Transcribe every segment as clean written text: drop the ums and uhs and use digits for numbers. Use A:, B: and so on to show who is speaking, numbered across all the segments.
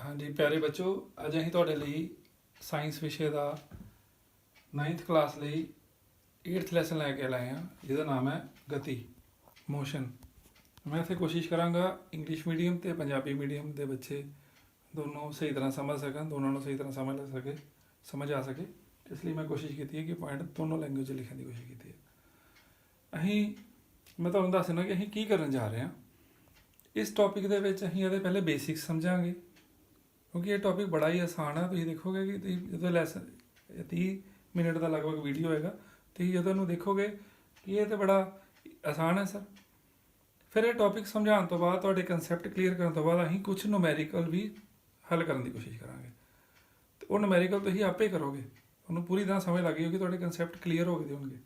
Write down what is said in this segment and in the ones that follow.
A: ਹਾਂਜੀ ਪਿਆਰੇ ਬੱਚੋ, ਅੱਜ ਅਸੀਂ ਤੁਹਾਡੇ ਲਈ ਸਾਇੰਸ ਵਿਸ਼ੇ ਦਾ 9th ਕਲਾਸ ਲਈ 8th ਲੈਸਨ ਲੈ ਕੇ ਆਏ ਹਾਂ, ਜਿਹਦਾ ਨਾਮ ਹੈ ਗਤੀ, ਮੋਸ਼ਨ। ਮੈਂ ਇੱਥੇ ਕੋਸ਼ਿਸ਼ ਕਰਾਂਗਾ ਇੰਗਲਿਸ਼ ਮੀਡੀਅਮ ਅਤੇ ਪੰਜਾਬੀ ਮੀਡੀਅਮ ਦੇ ਬੱਚੇ ਦੋਨੋਂ ਸਹੀ ਤਰ੍ਹਾਂ ਸਮਝ ਸਕਣ, ਦੋਨਾਂ ਨੂੰ ਸਹੀ ਤਰ੍ਹਾਂ ਸਮਝ ਆ ਸਕੇ। ਇਸ ਲਈ ਮੈਂ ਕੋਸ਼ਿਸ਼ ਕੀਤੀ ਹੈ ਕਿ ਪੁਆਇੰਟ ਦੋਨੋਂ ਲੈਂਗੁਏਜ 'ਚ ਲਿਖਣ ਦੀ ਕੋਸ਼ਿਸ਼ ਕੀਤੀ ਹੈ। ਮੈਂ ਤੁਹਾਨੂੰ ਦੱਸ ਦਿੰਦਾ ਕਿ ਅਸੀਂ ਕੀ ਕਰਨ ਜਾ ਰਹੇ ਹਾਂ। ਇਸ ਟੌਪਿਕ ਦੇ ਵਿੱਚ ਅਸੀਂ ਇਹਦੇ ਪਹਿਲੇ ਬੇਸਿਕਸ ਸਮਝਾਂਗੇ, ਕਿਉਂਕਿ ਇਹ ਟੌਪਿਕ ਬੜਾ ਹੀ ਆਸਾਨ ਹੈ। ਤੁਸੀਂ ਦੇਖੋਗੇ ਕਿ ਤੁਸੀਂ ਜਦੋਂ ਲੈਸਨ 30 ਮਿੰਟ ਦਾ ਲਗਭਗ ਵੀਡੀਓ ਹੋਏਗਾ, ਤੁਸੀਂ ਜਦੋਂ ਇਹਨੂੰ ਦੇਖੋਗੇ ਕਿ ਇਹ ਤਾਂ ਬੜਾ ਆਸਾਨ ਹੈ ਸਰ। ਫਿਰ ਇਹ ਟੌਪਿਕ ਸਮਝਾਉਣ ਤੋਂ ਬਾਅਦ, ਤੁਹਾਡੇ ਕੰਸੈਪਟ ਕਲੀਅਰ ਕਰਨ ਤੋਂ ਬਾਅਦ ਅਸੀਂ ਕੁਝ ਨੂਮੈਰੀਕਲ ਵੀ ਹੱਲ ਕਰਨ ਦੀ ਕੋਸ਼ਿਸ਼ ਕਰਾਂਗੇ। ਅਤੇ ਉਹ ਨੂਮੈਰੀਕਲ ਤੁਸੀਂ ਆਪੇ ਕਰੋਗੇ, ਤੁਹਾਨੂੰ ਪੂਰੀ ਤਰ੍ਹਾਂ ਸਮਝ ਲੱਗ ਗਈ ਕਿ ਤੁਹਾਡੇ ਕੰਸੈਪਟ ਕਲੀਅਰ ਹੋ ਗਏ ਹੋਣਗੇ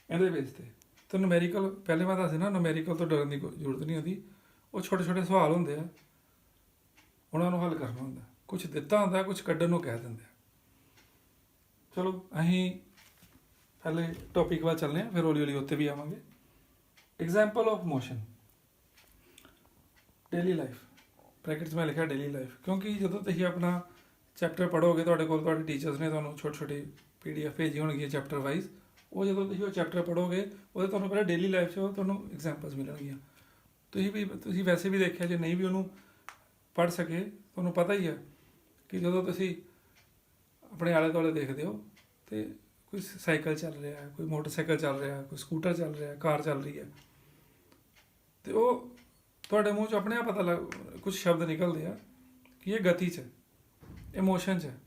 A: ਇਹਦੇ ਵਿੱਚ। ਤਾਂ ਨੂਮੈਰੀਕਲ ਪਹਿਲੇ ਮੈਂ ਦੱਸ ਦਿੰਦਾ, ਨੂਮੈਰੀਕਲ ਤੋਂ ਡਰਨ ਦੀ ਕੋਈ ਜ਼ਰੂਰਤ ਨਹੀਂ ਹੁੰਦੀ। ਉਹ ਛੋਟੇ ਛੋਟੇ ਸਵਾਲ ਹੁੰਦੇ ਆ, ਉਹਨਾਂ ਨੂੰ ਹੱਲ ਕਰਨਾ ਹੁੰਦਾ। ਕੁਛ ਦਿੱਤਾ ਹੁੰਦਾ, ਕੁਛ ਕੱਢਣ ਨੂੰ ਕਹਿ ਦਿੰਦੇ ਆ। ਚਲੋ ਅਸੀਂ ਪਹਿਲੇ ਟੌਪਿਕ ਵੱਲ ਚੱਲਦੇ ਹਾਂ, ਫਿਰ ਹੌਲੀ ਹੌਲੀ ਉੱਤੇ ਵੀ ਆਵਾਂਗੇ। Example of motion, daily life, brackets ਮੈਂ ਲਿਖਿਆ ਡੇਲੀ ਲਾਈਫ, ਕਿਉਂਕਿ ਜਦੋਂ ਤੁਸੀਂ ਆਪਣਾ ਚੈਪਟਰ ਪੜ੍ਹੋਗੇ, ਤੁਹਾਡੇ ਕੋਲ ਤੁਹਾਡੇ ਟੀਚਰਸ ਨੇ ਤੁਹਾਨੂੰ ਛੋਟੇ ਛੋਟੇ PDF ਭੇਜੀ ਹੋਣਗੀਆਂ ਚੈਪਟਰ ਵਾਈਜ਼। ਉਹ ਜਦੋਂ ਤੁਸੀਂ ਉਹ ਚੈਪਟਰ ਪੜ੍ਹੋਗੇ, ਉਹਦੇ ਤੁਹਾਨੂੰ ਪਹਿਲਾਂ ਡੇਲੀ ਲਾਈਫ 'ਚ ਤੁਹਾਨੂੰ ਐਗਜ਼ਾਮਪਲਸ ਮਿਲਣਗੀਆਂ। ਤੁਸੀਂ ਵੈਸੇ ਵੀ ਦੇਖਿਆ, ਜੇ ਨਹੀਂ ਵੀ ਉਹਨੂੰ ਪੜ੍ਹ ਸਕੇ, ਤੁਹਾਨੂੰ ਪਤਾ ਹੀ ਹੈ ਕਿ ਜਦੋਂ ਤੁਸੀਂ ਆਪਣੇ ਆਲੇ ਦੁਆਲੇ ਦੇਖਦੇ ਹੋ ਅਤੇ ਕੋਈ ਸਾਈਕਲ ਚੱਲ ਰਿਹਾ, ਕੋਈ ਮੋਟਰਸਾਈਕਲ ਚੱਲ ਰਿਹਾ, ਕੋਈ ਸਕੂਟਰ ਚੱਲ ਰਿਹਾ, ਕਾਰ ਚੱਲ ਰਹੀ ਹੈ, ਅਤੇ ਉਹ ਤੁਹਾਡੇ ਮੂੰਹ 'ਚ ਆਪਣੇ ਆਪ ਪਤਾ ਕੁਛ ਸ਼ਬਦ ਨਿਕਲਦੇ ਆ ਕਿ ਇਹ ਗਤੀ 'ਚ, ਇਹ ਮੋਸ਼ਨ 'ਚ ਹੈ।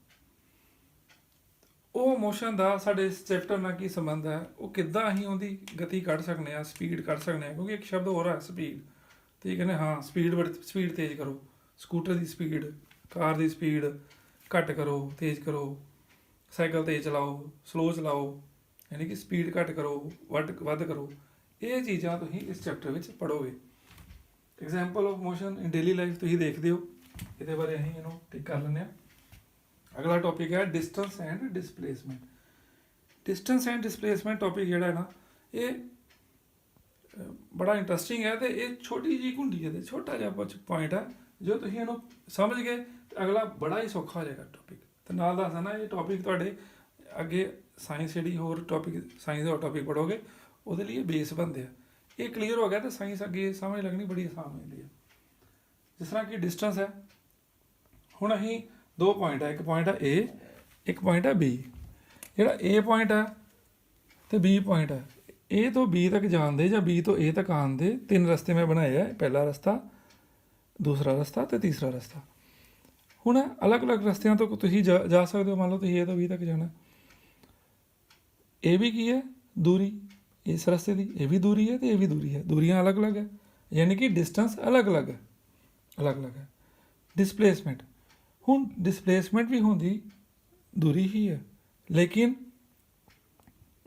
A: ਉਹ ਮੋਸ਼ਨ ਦਾ ਸਾਡੇ ਇਸ ਚੈਪਟਰ ਨਾਲ ਕੀ ਸੰਬੰਧ ਹੈ, ਉਹ ਕਿੱਦਾਂ ਅਸੀਂ ਉਹਦੀ ਗਤੀ ਕੱਢ ਸਕਦੇ ਹਾਂ, ਸਪੀਡ ਕੱਢ ਸਕਦੇ ਹਾਂ। ਕਿਉਂਕਿ ਇੱਕ ਸ਼ਬਦ ਹੋਰ ਹੈ ਸਪੀਡ, ਅਤੇ ਕਹਿੰਦੇ ਹਾਂ ਸਪੀਡ ਤੇਜ਼ ਕਰੋ, ਸਕੂਟਰ ਦੀ ਸਪੀਡ, ਕਾਰ ਦੀ ਸਪੀਡ ਘੱਟ ਕਰੋ, ਤੇਜ਼ ਕਰੋ, ਸਾਈਕਲ ਤੇਜ਼ ਚਲਾਓ, ਸਲੋ ਚਲਾਓ, ਯਾਨੀ ਕਿ ਸਪੀਡ ਘੱਟ ਕਰੋ, ਵੱਧ ਕਰੋ। ਇਹ ਚੀਜ਼ਾਂ ਤੁਸੀਂ ਇਸ ਚੈਪਟਰ ਵਿੱਚ ਪੜ੍ਹੋਗੇ। Example of motion in daily life ਤੁਸੀਂ ਦੇਖਦੇ ਹੋ, ਇਹਦੇ ਬਾਰੇ ਅਸੀਂ ਇਹਨੂੰ ਟਿਕ ਕਰ ਲੈਂਦੇ ਹਾਂ। ਅਗਲਾ ਟੌਪਿਕ ਹੈ distance and displacement. Distance and displacement topic ਜਿਹੜਾ ਹੈ ਨਾ, ਇਹ ਬੜਾ ਇੰਟਰਸਟਿੰਗ ਹੈ। ਅਤੇ ਇਹ ਛੋਟੀ ਜਿਹੀ ਘੁੰਡੀ ਹੈ, ਛੋਟਾ ਜਿਹਾ ਪੁਆਇੰਟ ਹੈ। ਜੋ ਤੁਸੀਂ ਇਹਨੂੰ ਸਮਝ ਗਏ ਤਾਂ ਅਗਲਾ ਬੜਾ ਹੀ ਸੌਖਾ ਹੋ ਜਾਏਗਾ ਟੌਪਿਕ। ਅਤੇ ਨਾਲ ਦੱਸਦਾ ਨਾ, ਇਹ ਟੌਪਿਕ ਤੁਹਾਡੇ ਅੱਗੇ ਸਾਇੰਸ ਜਿਹੜੀ ਹੋਰ ਟੌਪਿਕ, ਸਾਇੰਸ ਦਾ ਟੌਪਿਕ ਪੜ੍ਹੋਗੇ, ਉਹਦੇ ਲਈ ਬੇਸ ਬਣਦੇ ਆ। ਇਹ ਕਲੀਅਰ ਹੋ ਗਿਆ ਤਾਂ ਸਾਇੰਸ ਅੱਗੇ ਸਮਝ ਲੱਗਣੀ ਬੜੀ ਆਸਾਨ ਹੋ ਜਾਂਦੀ ਹੈ। ਜਿਸ ਤਰ੍ਹਾਂ ਕਿ ਡਿਸਟੈਂਸ ਹੈ, ਹੁਣ ਅਸੀਂ ਦੋ ਪੁਆਇੰਟ ਹੈ, ਇੱਕ ਪੁਆਇੰਟ ਹੈ A, ਇੱਕ ਪੁਆਇੰਟ ਹੈ B। ਜਿਹੜਾ A ਪੁਆਇੰਟ ਹੈ ਅਤੇ B ਪੁਆਇੰਟ ਹੈ, A ਤੋਂ B ਤੱਕ ਜਾਣ ਦੇ ਜਾਂ B ਤੋਂ A ਤੱਕ ਆਉਣ ਦੇ 3 ਰਸਤੇ ਮੈਂ ਬਣਾਏ ਹੈ। ਪਹਿਲਾ ਰਸਤਾ, ਦੂਸਰਾ ਰਸਤਾ ਅਤੇ ਤੀਸਰਾ ਰਸਤਾ। ਹੁਣ ਅਲੱਗ ਅਲੱਗ ਰਸਤਿਆਂ ਤੋਂ ਤੁਸੀਂ ਜਾ ਸਕਦੇ ਹੋ। ਮੰਨ ਲਓ ਤੁਸੀਂ A ਤੋਂ B ਤੱਕ ਜਾਣਾ, ਇਹ ਵੀ ਕੀ ਹੈ, ਦੂਰੀ ਇਸ ਰਸਤੇ ਦੀ, ਇਹ ਵੀ ਦੂਰੀ ਹੈ ਅਤੇ ਇਹ ਵੀ ਦੂਰੀ ਹੈ। ਦੂਰੀਆਂ ਅਲੱਗ ਅਲੱਗ ਹੈ, ਯਾਨੀ ਕਿ ਡਿਸਟੈਂਸ ਅਲੱਗ ਅਲੱਗ ਹੈ। ਡਿਸਪਲੇਸਮੈਂਟ, ਹੁਣ ਡਿਸਪਲੇਸਮੈਂਟ ਵੀ ਹੁੰਦੀ ਦੂਰੀ ਹੀ ਹੈ, ਲੇਕਿਨ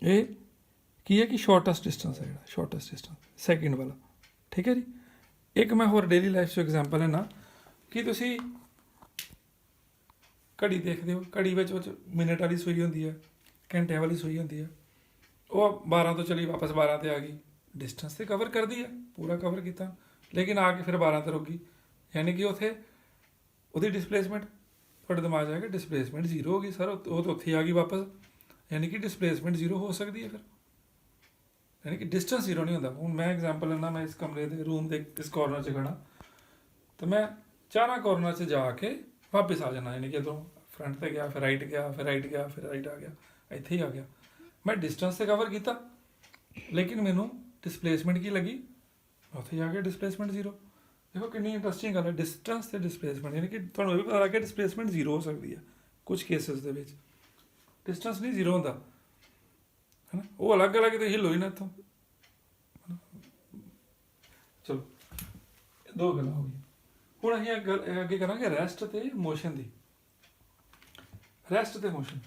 A: ਇਹ ਕੀ ਹੈ ਕਿ ਸ਼ਾਰਟੈਸਟ ਡਿਸਟੈਂਸ ਹੈ, ਜਿਹੜਾ ਸ਼ਾਰਟੈਸਟ ਡਿਸਟੈਂਸ ਸੈਕਿੰਡ ਵਾਲਾ। ਠੀਕ ਹੈ ਜੀ। ਇੱਕ ਮੈਂ ਹੋਰ ਡੇਲੀ ਲਾਈਫ 'ਚ ਐਗਜ਼ਾਮਪਲ ਹੈ ਨਾ, ਕਿ ਤੁਸੀਂ ਘੜੀ ਦੇਖਦੇ ਹੋ, ਘੜੀ ਵਿੱਚ ਮਿੰਟ ਵਾਲੀ ਸੂਈ ਹੁੰਦੀ ਹੈ, ਘੰਟਿਆਂ ਵਾਲੀ ਸੂਈ ਹੁੰਦੀ ਹੈ। ਉਹ 12 ਤੋਂ ਚਲੀ, ਵਾਪਸ 12 'ਤੇ ਆ ਗਈ। ਡਿਸਟੈਂਸ ਤੇ ਕਵਰ ਕਰਦੀ ਹੈ, ਪੂਰਾ ਕਵਰ ਕੀਤਾ, ਲੇਕਿਨ ਆ ਕੇ ਫਿਰ 12 'ਤੇ ਰੁਕ ਗਈ। ਯਾਨੀ ਕਿ ਉੱਥੇ ਉਹਦੀ ਡਿਸਪਲੇਸਮੈਂਟ, ਤੁਹਾਡੇ ਦਿਮਾਗ 'ਚ ਆ ਗਿਆ ਡਿਸਪਲੇਸਮੈਂਟ ਜ਼ੀਰੋ ਹੋ ਗਈ ਸਰ, ਉਹ ਤਾਂ ਉੱਥੇ ਆ ਗਈ ਵਾਪਸ। ਯਾਨੀ ਕਿ ਡਿਸਪਲੇਸਮੈਂਟ ਜ਼ੀਰੋ ਹੋ ਸਕਦੀ ਹੈ ਫਿਰ, ਯਾਨੀ ਕਿ ਡਿਸਟੈਂਸ ਜ਼ੀਰੋ ਨਹੀਂ ਹੁੰਦਾ। ਹੁਣ ਮੈਂ ਐਗਜ਼ਾਮਪਲ ਲੈਂਦਾ, ਮੈਂ ਇਸ ਕਮਰੇ ਦੇ ਰੂਮ ਦੇ ਇਸ ਕਾਰਨਰ 'ਚ ਖੜਾ, ਤਾਂ ਮੈਂ ਚਾਰਾਂ ਕਾਰਨਰ 'ਚ ਜਾ ਕੇ ਵਾਪਸ ਆ ਜਾਣਾ। ਯਾਨੀ ਕਿ ਜਦੋਂ ਫਰੰਟ 'ਤੇ ਗਿਆ, ਫਿਰ ਰਾਈਟ ਗਿਆ, ਫਿਰ ਰਾਈਟ ਗਿਆ, ਫਿਰ ਰਾਈਟ ਆ ਗਿਆ, ਇੱਥੇ ਹੀ ਆ ਗਿਆ। ਮੈਂ ਡਿਸਟੈਂਸ 'ਤੇ ਕਵਰ ਕੀਤਾ, ਲੇਕਿਨ ਮੈਨੂੰ ਡਿਸਪਲੇਸਮੈਂਟ ਕੀ ਲੱਗੀ, ਉੱਥੇ ਜਾ ਕੇ ਡਿਸਪਲੇਸਮੈਂਟ ਜ਼ੀਰੋ। ਦੇਖੋ ਕਿੰਨੀ ਇੰਟਰਸਟਿੰਗ ਗੱਲ ਹੈ, ਡਿਸਟੈਂਸ ਅਤੇ ਡਿਸਪਲੇਸਮੈਂਟ। ਯਾਨੀ ਕਿ ਤੁਹਾਨੂੰ ਇਹ ਵੀ ਪਤਾ ਲੱਗ ਗਿਆ ਡਿਸਪਲੇਸਮੈਂਟ ਜ਼ੀਰੋ ਹੋ ਸਕਦੀ ਹੈ ਕੁਝ ਕੇਸਿਸ ਦੇ ਵਿੱਚ, ਡਿਸਟੈਂਸ ਨਹੀਂ ਜ਼ੀਰੋ ਹੁੰਦਾ, ਹੈ ਨਾ। ਉਹ ਅਲੱਗ ਅਲੱਗ ਤੇ ਹਿੱਲੋ ਹੀ ਨਾ ਇੱਥੋਂ। ਚਲੋ ਦੋ ਗੱਲਾਂ ਹੋ ਗਈਆਂ। ਹੁਣ ਅਸੀਂ ਅੱਗੇ ਕਰਾਂਗੇ ਰੈਸਟ ਅਤੇ ਮੋਸ਼ਨ ਦੀ। ਰੈਸਟ ਅਤੇ ਮੋਸ਼ਨ,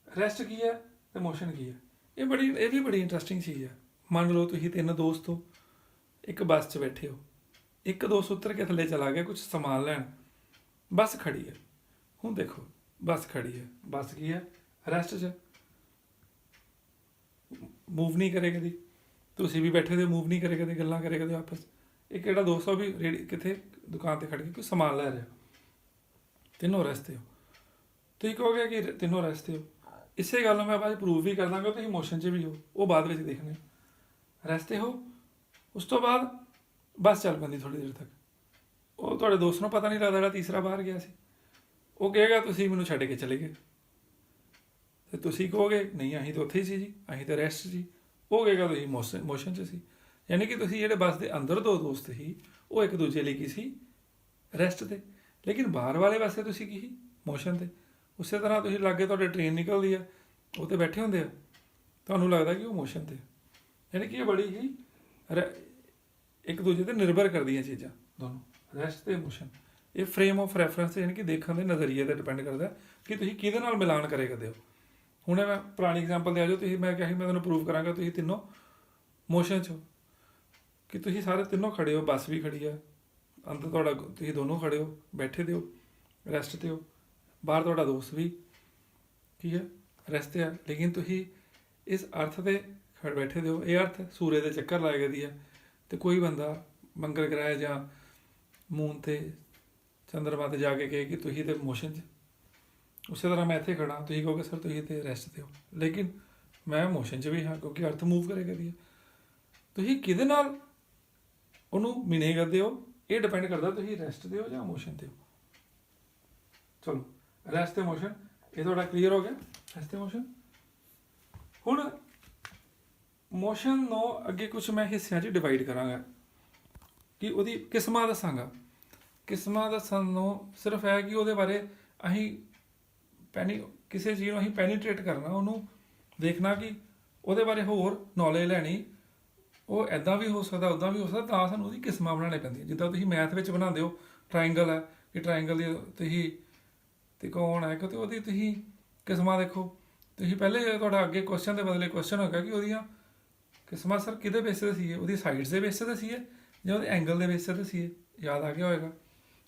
A: ਰੈਸਟ ਕੀ ਹੈ ਅਤੇ ਮੋਸ਼ਨ ਕੀ ਹੈ, ਇਹ ਵੀ ਬੜੀ ਇੰਟਰਸਟਿੰਗ ਚੀਜ਼ ਹੈ। ਮੰਨ ਲਓ ਤੁਸੀਂ 3 ਦੋਸਤ ਹੋ, ਇੱਕ ਬੱਸ 'ਚ ਬੈਠੇ ਹੋ, ਇੱਕ ਦੋਸਤ ਉਤਰ ਕੇ ਥੱਲੇ ਚਲਾ ਗਿਆ ਕੁਛ ਸਮਾਨ ਲੈਣ, ਬੱਸ ਖੜੀ ਹੈ। ਹੁਣ ਦੇਖੋ ਬੱਸ ਖੜੀ ਹੈ, ਬੱਸ ਕੀ ਹੈ, ਰੈਸਟ 'ਚ, ਮੂਵ ਨਹੀਂ ਕਰੇ ਕਦੀ। ਤੁਸੀਂ ਵੀ ਬੈਠੇ ਦੇ, ਮੂਵ ਨਹੀਂ ਕਰੇ ਕਦੇ, ਗੱਲਾਂ ਕਰੇ ਕਦੇ ਆਪਸ। ਇੱਕ ਜਿਹੜਾ ਦੋਸਤ ਆ ਉਹ ਵੀ ਕਿੱਥੇ ਦੁਕਾਨ 'ਤੇ ਖੜ੍ਹ ਕੇ ਕੋਈ ਸਮਾਨ ਲੈ ਰਿਹਾ, ਤਿੰਨੋਂ ਰੈਸਟ ਤੇ ਹੋ। ਤੁਸੀਂ ਕਹੋਗੇ ਕਿ ਤਿੰਨੋਂ ਰੈਸਟ ਤੇ ਹੋ, ਇਸੇ ਗੱਲ ਨੂੰ ਮੈਂ ਬਾਅਦ ਪ੍ਰੂਵ ਵੀ ਕਰ ਦਾਂਗਾ। ਤੁਸੀਂ ਮੋਸ਼ਨ 'ਚ ਵੀ ਹੋ, ਉਹ ਬਾਅਦ ਵਿੱਚ ਦੇਖਣੇ। ਰੈਸਟ ਤੇ ਹੋ, ਉਸ ਤੋਂ ਬਾਅਦ ਬੱਸ ਚੱਲ ਪੈਂਦੀ ਥੋੜ੍ਹੀ ਦੇਰ ਤੱਕ। ਉਹ ਤੁਹਾਡੇ ਦੋਸਤ ਨੂੰ ਪਤਾ ਨਹੀਂ ਲੱਗਦਾ ਜਿਹੜਾ ਤੀਸਰਾ ਬਾਹਰ ਗਿਆ ਸੀ। ਉਹ ਕਹੇਗਾ ਤੁਸੀਂ ਮੈਨੂੰ ਛੱਡ ਕੇ ਚਲੇ ਗਏ, ਤੇ ਤੁਸੀਂ ਕਹੋਗੇ ਨਹੀਂ ਅਸੀਂ ਤਾਂ ਉੱਥੇ ਹੀ ਸੀ ਜੀ, ਅਸੀਂ ਤਾਂ ਰੈਸਟ ਸੀ। ਉਹ ਕਹੇਗਾ ਤੁਸੀਂ ਮੋਸ਼ਨ 'ਚ ਸੀ। ਯਾਨੀ ਕਿ ਤੁਸੀਂ ਜਿਹੜੇ ਬੱਸ ਦੇ ਅੰਦਰ ਦੋ ਦੋਸਤ ਸੀ ਉਹ ਇੱਕ ਦੂਜੇ ਲਈ ਕੀ ਸੀ, ਰੈਸਟ ਤੇ, ਲੇਕਿਨ ਬਾਹਰ ਵਾਲੇ ਪਾਸੇ ਤੁਸੀਂ ਕੀ ਸੀ, ਮੋਸ਼ਨ ਤੇ। ਉਸੇ ਤਰ੍ਹਾਂ ਤੁਸੀਂ ਲਾਗੇ ਤੁਹਾਡੇ ਟ੍ਰੇਨ ਨਿਕਲਦੀ ਆ, ਉਹ ਤੇ ਬੈਠੇ ਹੁੰਦੇ ਆ, ਤੁਹਾਨੂੰ ਲੱਗਦਾ ਕਿ ਉਹ ਮੋਸ਼ਨ ਤੇ। ਯਾਨੀ ਕਿ ਇਹ ਬੜੀ ਹੀ ਇੱਕ ਦੂਜੇ ਤੇ ਨਿਰਭਰ ਕਰਦੀਆਂ ਚੀਜ਼ਾਂ ਦੋਨੋਂ, ਰੈਸਟ ਤੇ ਮੋਸ਼ਨ। ਇਹ ਫਰੇਮ ਆਫ ਰੈਫਰੈਂਸ ਯਾਨੀ ਕਿ ਦੇਖਣ ਦੇ ਨਜ਼ਰੀਏ ਤੇ ਡਿਪੈਂਡ ਕਰਦਾ ਕਿ ਤੁਸੀਂ ਕਿਹਦੇ ਨਾਲ ਮਿਲਾਨ ਕਰੇ ਕਰਦੇ ਹੋ। ਹੁਣ ਮੈਂ ਪੁਰਾਣੀ ਐਗਜ਼ਾਮਪਲ ਦੇ ਆ ਜਾਓ, ਤੁਸੀਂ ਮੈਂ ਕਿਹਾ ਸੀ ਮੈਂ ਤੁਹਾਨੂੰ ਪ੍ਰੂਵ ਕਰਾਂਗਾ ਤੁਸੀਂ ਤਿੰਨੋਂ ਮੋਸ਼ਨ 'ਚ ਹੋ, ਕਿ ਤੁਸੀਂ ਸਾਰੇ ਤਿੰਨੋਂ ਖੜੇ ਹੋ, ਬੱਸ ਵੀ ਖੜੀ ਆ, ਅੰਦਰ ਤੁਹਾਡਾ ਤੁਸੀਂ ਦੋਨੋਂ ਖੜੇ ਹੋ, ਬੈਠੇ ਦੇ ਹੋ, ਰੈਸਟ ਤੇ ਹੋ, ਬਾਹਰ ਤੁਹਾਡਾ ਦੋਸਤ ਵੀ ਕੀ ਹੈ, ਰੈਸਟ ਤੇ ਆ, ਲੇਕਿਨ ਤੁਸੀਂ ਇਸ ਅਰਥ ਤੇ ਬੈਠੇ ਦੇ ਹੋ, ਇਹ ਅਰਥ ਸੂਰਜ ਦੇ ਚੱਕਰ ਲਾਏ ਕਰਦੀ ਹੈ। ਤੇ ਕੋਈ ਬੰਦਾ ਮੰਗਲ ਗ੍ਰਹਿ ਜਾਂ ਮੂਨ ਤੇ ਚੰਦਰਮਾ ਤੇ ਜਾ ਕੇ ਕਹੇ ਕਿ ਤੁਸੀਂ ਤੇ ਮੋਸ਼ਨ 'ਚ। ਉਸੇ ਤਰ੍ਹਾਂ ਮੈਂ ਇੱਥੇ ਖੜਾ, ਤੁਸੀਂ ਕਹੋਗੇ ਸਰ ਤੁਸੀਂ ਤੇ ਰੈਸਟ ਤੇ ਹੋ, ਲੇਕਿਨ ਮੈਂ ਮੋਸ਼ਨ 'ਚ ਵੀ ਹਾਂ, ਕਿਉਂਕਿ ਅਰਥ ਮੂਵ ਕਰੇ ਕਰਦੀ ਹੈ। ਤੁਸੀਂ ਕਿਹਦੇ ਨਾਲ ਉਹਨੂੰ ਮਿਲੇ ਕਰਦੇ ਹੋ, ਇਹ ਡਿਪੈਂਡ ਕਰਦਾ ਤੁਸੀਂ ਰੈਸਟ ਤੇ ਹੋ ਜਾਂ ਮੋਸ਼ਨ ਤੇ ਹੋ। ਚਲੋ ਰੈਸਟ ਤੇ ਮੋਸ਼ਨ, ਇਹ ਤੁਹਾਡਾ ਕਲੀਅਰ ਹੋ ਗਿਆ, ਰੈਸਟ ਤੇ ਮੋਸ਼ਨ। ਹੁਣ ਮੋਸ਼ਨ ਨੂੰ ਅੱਗੇ ਕੁਝ ਮੈਂ ਹਿੱਸਿਆਂ 'ਚ ਡਿਵਾਈਡ ਕਰਾਂਗਾ, ਕਿ ਉਹਦੀ ਕਿਸਮਾਂ ਦੱਸਾਂਗਾ। ਕਿਸਮਾਂ ਦੱਸਣ ਨੂੰ ਸਿਰਫ ਹੈ ਕਿ ਉਹਦੇ ਬਾਰੇ ਅਸੀਂ ਕਿਸੇ ਚੀਜ਼ ਨੂੰ ਅਸੀਂ ਪੈਨੀਟ੍ਰੇਟ ਕਰਨਾ, ਉਹਨੂੰ ਦੇਖਣਾ ਕਿ ਉਹਦੇ ਬਾਰੇ ਹੋਰ ਨੌਲੇਜ ਲੈਣੀ। ਉਹ ਇੱਦਾਂ ਵੀ ਹੋ ਸਕਦਾ, ਉੱਦਾਂ ਵੀ ਹੋ ਸਕਦਾ, ਤਾਂ ਸਾਨੂੰ ਉਹਦੀ ਕਿਸਮਾਂ ਬਣਾਉਣੀ ਪੈਂਦੀਆਂ। ਜਿੱਦਾਂ ਤੁਸੀਂ ਮੈਥ ਵਿੱਚ ਬਣਾਉਂਦੇ ਹੋ ਟਰਾਇੰਗਲ ਹੈ, ਕਿ ਟਰਾਇੰਗਲ ਦੀ ਤੁਸੀਂ ਤਿਕੋਣ ਹੈ, ਕਿ ਉਹਦੀ ਤੁਸੀਂ ਕਿਸਮਾਂ ਦੇਖੋ। ਤੁਸੀਂ ਪਹਿਲੇ ਤੁਹਾਡਾ ਅੱਗੇ ਕੁਐਸਚਨ ਦੇ ਬਦਲੇ ਕੁਐਸਚਨ ਹੋਗਾ ਕਿ ਉਹਦੀਆਂ ਕਿਸਮਾਂ ਸਰ ਕਿਹਦੇ ਬੇਸਿਸ 'ਤੇ ਸੀਗੇ, ਉਹਦੀ ਸਾਈਡਸ ਦੇ ਬੇਸਿਸ 'ਤੇ ਸੀਗੇ ਜਾਂ ਉਹਦੇ ਐਂਗਲ ਦੇ ਬੇਸਿਸ 'ਤੇ ਸੀਗੇ, ਯਾਦ ਆ ਗਿਆ ਹੋਏਗਾ।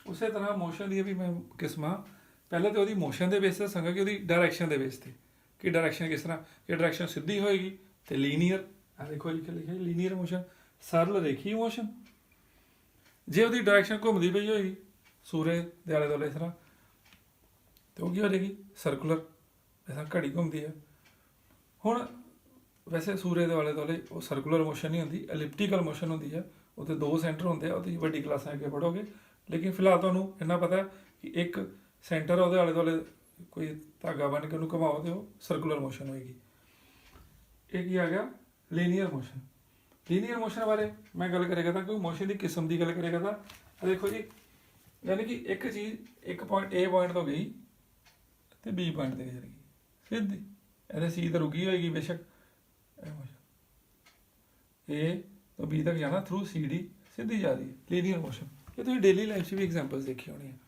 A: ਉਸੇ ਤਰ੍ਹਾਂ ਮੋਸ਼ਨ ਦੀ ਵੀ ਮੈਂ ਕਿਸਮਾਂ ਪਹਿਲਾਂ ਤਾਂ ਉਹਦੀ ਮੋਸ਼ਨ ਦੇ ਬੇਸਿਸ ਸੰਗਾ ਕਿ ਉਹਦੀ ਡਾਇਰੈਕਸ਼ਨ ਦੇ ਬੇਸ 'ਤੇ, ਕਿ ਡਾਇਰੈਕਸ਼ਨ ਕਿਸ ਤਰ੍ਹਾਂ, ਕਿ ਡਾਇਰੈਕਸ਼ਨ ਸਿੱਧੀ ਹੋਏਗੀ ਤੇ ਲੀਨੀਅਰ, ਆ ਦੇਖੋ ਲਿਖਿਆ ਲੀਨੀਅਰ ਮੋਸ਼ਨ, ਸਰਲ ਰੇਖੀ ਮੋਸ਼ਨ। ਜੇ ਉਹਦੀ ਡਾਇਰੈਕਸ਼ਨ ਘੁੰਮਦੀ ਪਈ ਹੋਏਗੀ ਸੂਰਜ ਦੇ ਆਲੇ ਦੁਆਲੇ ਇਸ ਤਰ੍ਹਾਂ, ਤੇ ਉਹ ਕੀ ਹੋ ਜਾਏਗੀ, ਸਰਕੂਲਰ, ਐਸਾ ਘੜੀ ਘੁੰਮਦੀ ਹੈ। ਹੁਣ ਵੈਸੇ ਸੂਰਜ ਦੇ ਆਲੇ ਦੁਆਲੇ ਉਹ ਸਰਕੂਲਰ ਮੋਸ਼ਨ ਨਹੀਂ ਹੁੰਦੀ, ਐਲਿਪਟੀਕਲ ਮੋਸ਼ਨ ਹੁੰਦੀ ਹੈ। ਉਹਦੇ ਦੋ ਸੈਂਟਰ ਹੁੰਦੇ ਆ, ਉਹ ਤੁਸੀਂ ਵੱਡੀ ਕਲਾਸਾਂ ਅੱਗੇ ਪੜ੍ਹੋਗੇ, ਲੇਕਿਨ ਫਿਲਹਾਲ ਤੁਹਾਨੂੰ ਇੰਨਾ ਪਤਾ ਕਿ ਇੱਕ ਸੈਂਟਰ ਉਹਦੇ ਆਲੇ ਦੁਆਲੇ ਕੋਈ ਧਾਗਾ ਬੰਨ੍ਹ ਕੇ ਉਹਨੂੰ ਘੁਮਾਓ ਤੇ ਉਹ ਸਰਕੂਲਰ ਮੋਸ਼ਨ ਹੋਏਗੀ। ਇਹ ਕੀ ਆ ਗਿਆ, ਲੀਨੀਅਰ ਮੋਸ਼ਨ। ਲੀਨੀਅਰ ਮੋਸ਼ਨ ਬਾਰੇ ਮੈਂ ਗੱਲ ਕਰਿਆ ਕਰਦਾ, ਕੋਈ ਮੋਸ਼ਨ ਦੀ ਕਿਸਮ ਦੀ ਗੱਲ ਕਰਿਆ ਕਰਦਾ। ਦੇਖੋ ਜੀ, ਯਾਨੀ ਕਿ ਇੱਕ ਚੀਜ਼ ਇੱਕ ਪੁਆਇੰਟ A ਪੁਆਇੰਟ ਤੋਂ ਗਈ ਤੇ B ਪੁਆਇੰਟ 'ਤੇ ਚਲੀ ਗਈ ਸਿੱਧੀ, ਇਹਦੇ C ਤੇ ਰੁਕੀ ਹੋਏਗੀ ਬੇਸ਼ੱਕ, ਇਹ ਮੋਸ਼ਨ A ਤੋਂ B ਤੱਕ ਜਾਣਾ ਥਰੂ CD ਸਿੱਧੀ ਜਾ ਰਹੀ ਹੈ, ਲੀਨੀਅਰ ਮੋਸ਼ਨ। ਇਹ ਤੁਸੀਂ ਡੇਲੀ ਲਾਈਫ 'ਚ ਵੀ ਐਗਜ਼ਾਮਪਲਸ ਦੇਖੀ ਹੋਣੀ ਹੈ